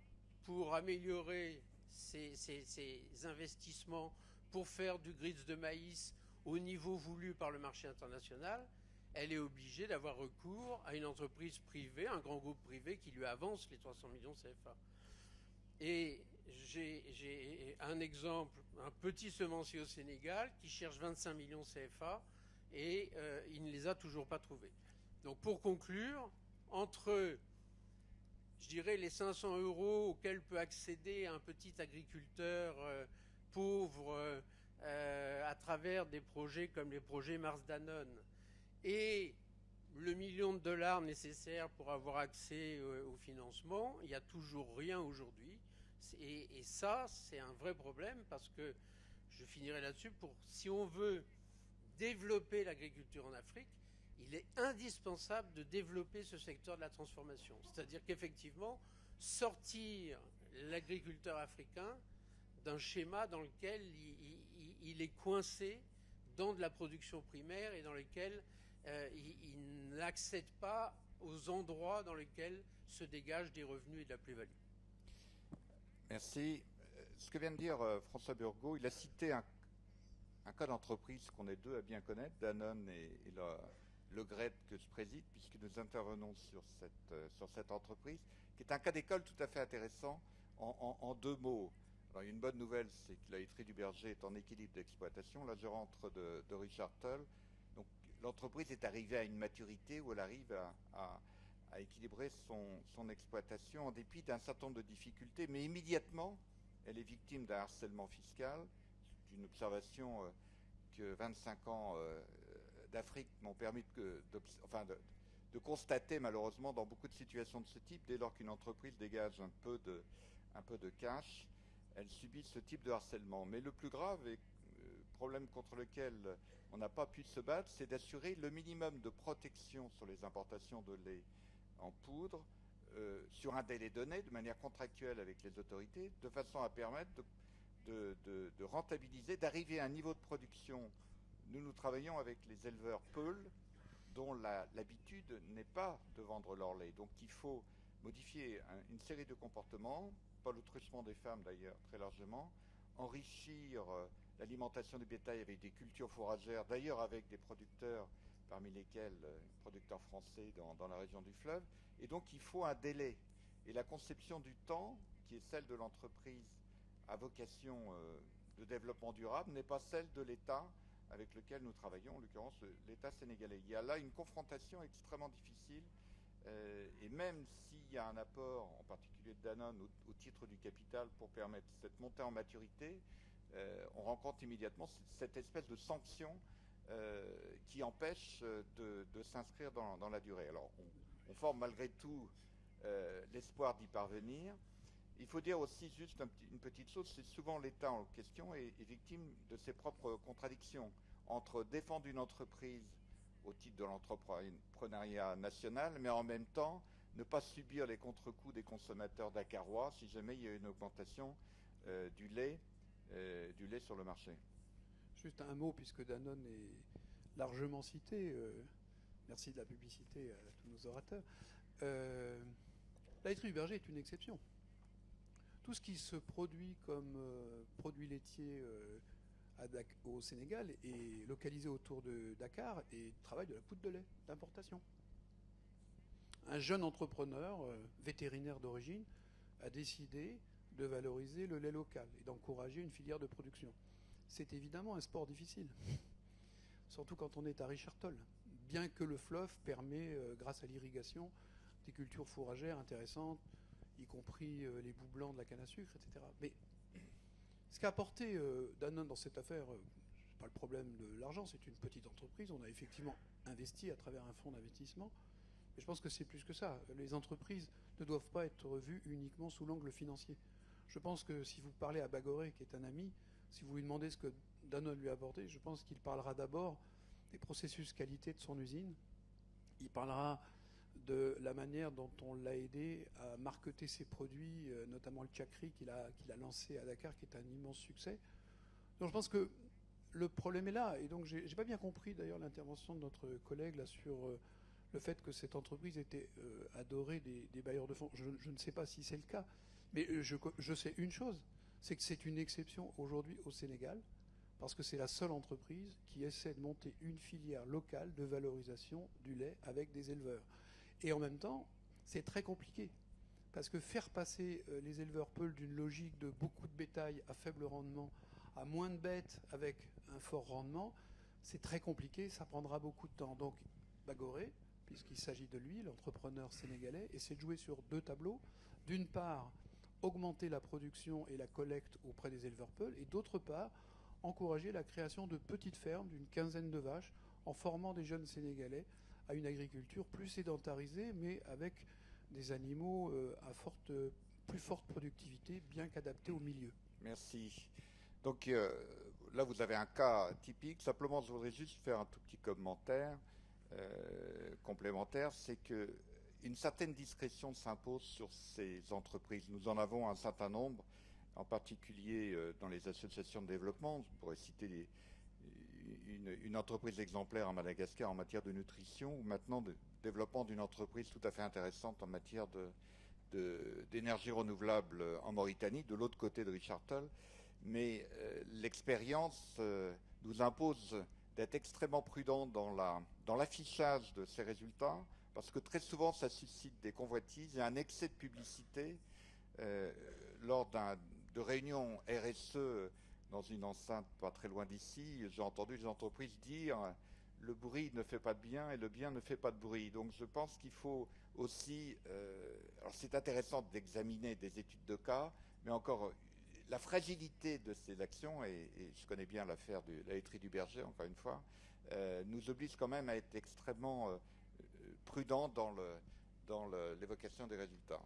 pour améliorer ces investissements pour faire du grits de maïs au niveau voulu par le marché international, elle est obligée d'avoir recours à une entreprise privée, un grand groupe privé qui lui avance les 300 millions CFA. Et j'ai un exemple, un petit semencier au Sénégal qui cherche 25 millions CFA et il ne les a toujours pas trouvés. Donc pour conclure, entre, je dirais, les 500 € auxquels peut accéder un petit agriculteur pauvre à travers des projets comme les projets Mars Danone et le million de dollars nécessaire pour avoir accès au financement, il n'y a toujours rien aujourd'hui. Et ça, c'est un vrai problème parce que, je finirai là-dessus, si on veut développer l'agriculture en Afrique, il est indispensable de développer ce secteur de la transformation. C'est-à-dire qu'effectivement, sortir l'agriculteur africain d'un schéma dans lequel il est coincé dans de la production primaire et dans lequel il n'accède pas aux endroits dans lesquels se dégagent des revenus et de la plus-value. Merci. Ce que vient de dire François Burgot, il a cité un cas d'entreprise qu'on est deux à bien connaître, Danone et le GRED que je préside, puisque nous intervenons sur cette entreprise, qui est un cas d'école tout à fait intéressant en deux mots. Alors, une bonne nouvelle, c'est que la laiterie du Berger est en équilibre d'exploitation. Là, je rentre de Richard Tull. Donc, l'entreprise est arrivée à une maturité où elle arrive à équilibrer son exploitation en dépit d'un certain nombre de difficultés, mais immédiatement, elle est victime d'un harcèlement fiscal. C'est une observation que 25 ans d'Afrique m'ont permis de constater malheureusement dans beaucoup de situations de ce type. Dès lors qu'une entreprise dégage un peu de cash, elle subit ce type de harcèlement. Mais le plus grave et problème contre lequel on n'a pas pu se battre, c'est d'assurer le minimum de protection sur les importations de lait en poudre sur un délai donné, de manière contractuelle avec les autorités, de façon à permettre de rentabiliser, d'arriver à un niveau de production. Nous travaillons avec les éleveurs Peul, dont l'habitude n'est pas de vendre leur lait. Donc il faut modifier une série de comportements, pas le truchement des femmes d'ailleurs, très largement, enrichir l'alimentation du bétail avec des cultures fourragères, d'ailleurs avec des producteurs, parmi lesquels producteurs français dans la région du fleuve. Et donc il faut un délai. Et la conception du temps, qui est celle de l'entreprise à vocation de développement durable, n'est pas celle de l'État avec lequel nous travaillons, en l'occurrence l'État sénégalais. Il y a là une confrontation extrêmement difficile, et même s'il y a un apport, en particulier de Danone, au titre du capital pour permettre cette montée en maturité, on rencontre immédiatement cette espèce de sanction qui empêche de s'inscrire dans la durée. Alors on forme malgré tout l'espoir d'y parvenir. Il faut dire aussi juste une petite chose, c'est souvent l'État en question est victime de ses propres contradictions entre défendre une entreprise au titre de l'entrepreneuriat national, mais en même temps ne pas subir les contre-coups des consommateurs dakarois si jamais il y a une augmentation du lait sur le marché. Juste un mot, puisque Danone est largement cité. Merci de la publicité à tous nos orateurs. La laiterie du Berger est une exception. Tout ce qui se produit comme produits laitiers au Sénégal est localisé autour de Dakar et travaille de la poudre de lait d'importation. Un jeune entrepreneur, vétérinaire d'origine, a décidé de valoriser le lait local et d'encourager une filière de production. C'est évidemment un sport difficile, surtout quand on est à Richard Toll, bien que le fleuve permet, grâce à l'irrigation, des cultures fourragères intéressantes, y compris les bouts blancs de la canne à sucre, etc. Mais ce qu'a apporté Danone dans cette affaire, c'est pas le problème de l'argent, c'est une petite entreprise. On a effectivement investi à travers un fonds d'investissement. Mais je pense que c'est plus que ça. Les entreprises ne doivent pas être vues uniquement sous l'angle financier. Je pense que si vous parlez à Bagoré, qui est un ami, si vous lui demandez ce que Danone lui a apporté, je pense qu'il parlera d'abord des processus qualité de son usine. Il parlera de la manière dont on l'a aidé à marketer ses produits, notamment le Chakri qu'il a lancé à Dakar, qui est un immense succès. Donc je pense que le problème est là. Et donc j'ai pas bien compris d'ailleurs l'intervention de notre collègue là sur le fait que cette entreprise était adorée des bailleurs de fonds. Je ne sais pas si c'est le cas, mais je sais une chose, c'est que c'est une exception aujourd'hui au Sénégal, parce que c'est la seule entreprise qui essaie de monter une filière locale de valorisation du lait avec des éleveurs. Et en même temps, c'est très compliqué, parce que faire passer les éleveurs peuls d'une logique de beaucoup de bétail à faible rendement à moins de bêtes avec un fort rendement, c'est très compliqué, ça prendra beaucoup de temps. Donc Bagoré, puisqu'il s'agit de lui, l'entrepreneur sénégalais, essaie de jouer sur deux tableaux. D'une part, augmenter la production et la collecte auprès des éleveurs peuls, et d'autre part, encourager la création de petites fermes d'une quinzaine de vaches en formant des jeunes Sénégalais à une agriculture plus sédentarisée, mais avec des animaux à plus forte productivité, bien qu'adaptés au milieu. Merci. Donc là, vous avez un cas typique. Simplement, je voudrais juste faire un tout petit commentaire complémentaire. C'est qu'une certaine discrétion s'impose sur ces entreprises. Nous en avons un certain nombre, en particulier dans les associations de développement. Je pourrais citer une entreprise exemplaire à Madagascar en matière de nutrition, ou maintenant de développement d'une entreprise tout à fait intéressante en matière d'énergie renouvelable en Mauritanie, de l'autre côté de Richard Toll. Mais l'expérience nous impose d'être extrêmement prudent dans l'affichage de ces résultats, parce que très souvent ça suscite des convoitises et un excès de publicité. Lors de réunions RSE dans une enceinte pas très loin d'ici, j'ai entendu les entreprises dire le bruit ne fait pas de bien et le bien ne fait pas de bruit. Donc je pense qu'il faut aussi, alors c'est intéressant d'examiner des études de cas, mais encore la fragilité de ces actions, et je connais bien l'affaire de la laiterie du Berger, encore une fois, nous oblige quand même à être extrêmement prudent dans l'évocation des résultats.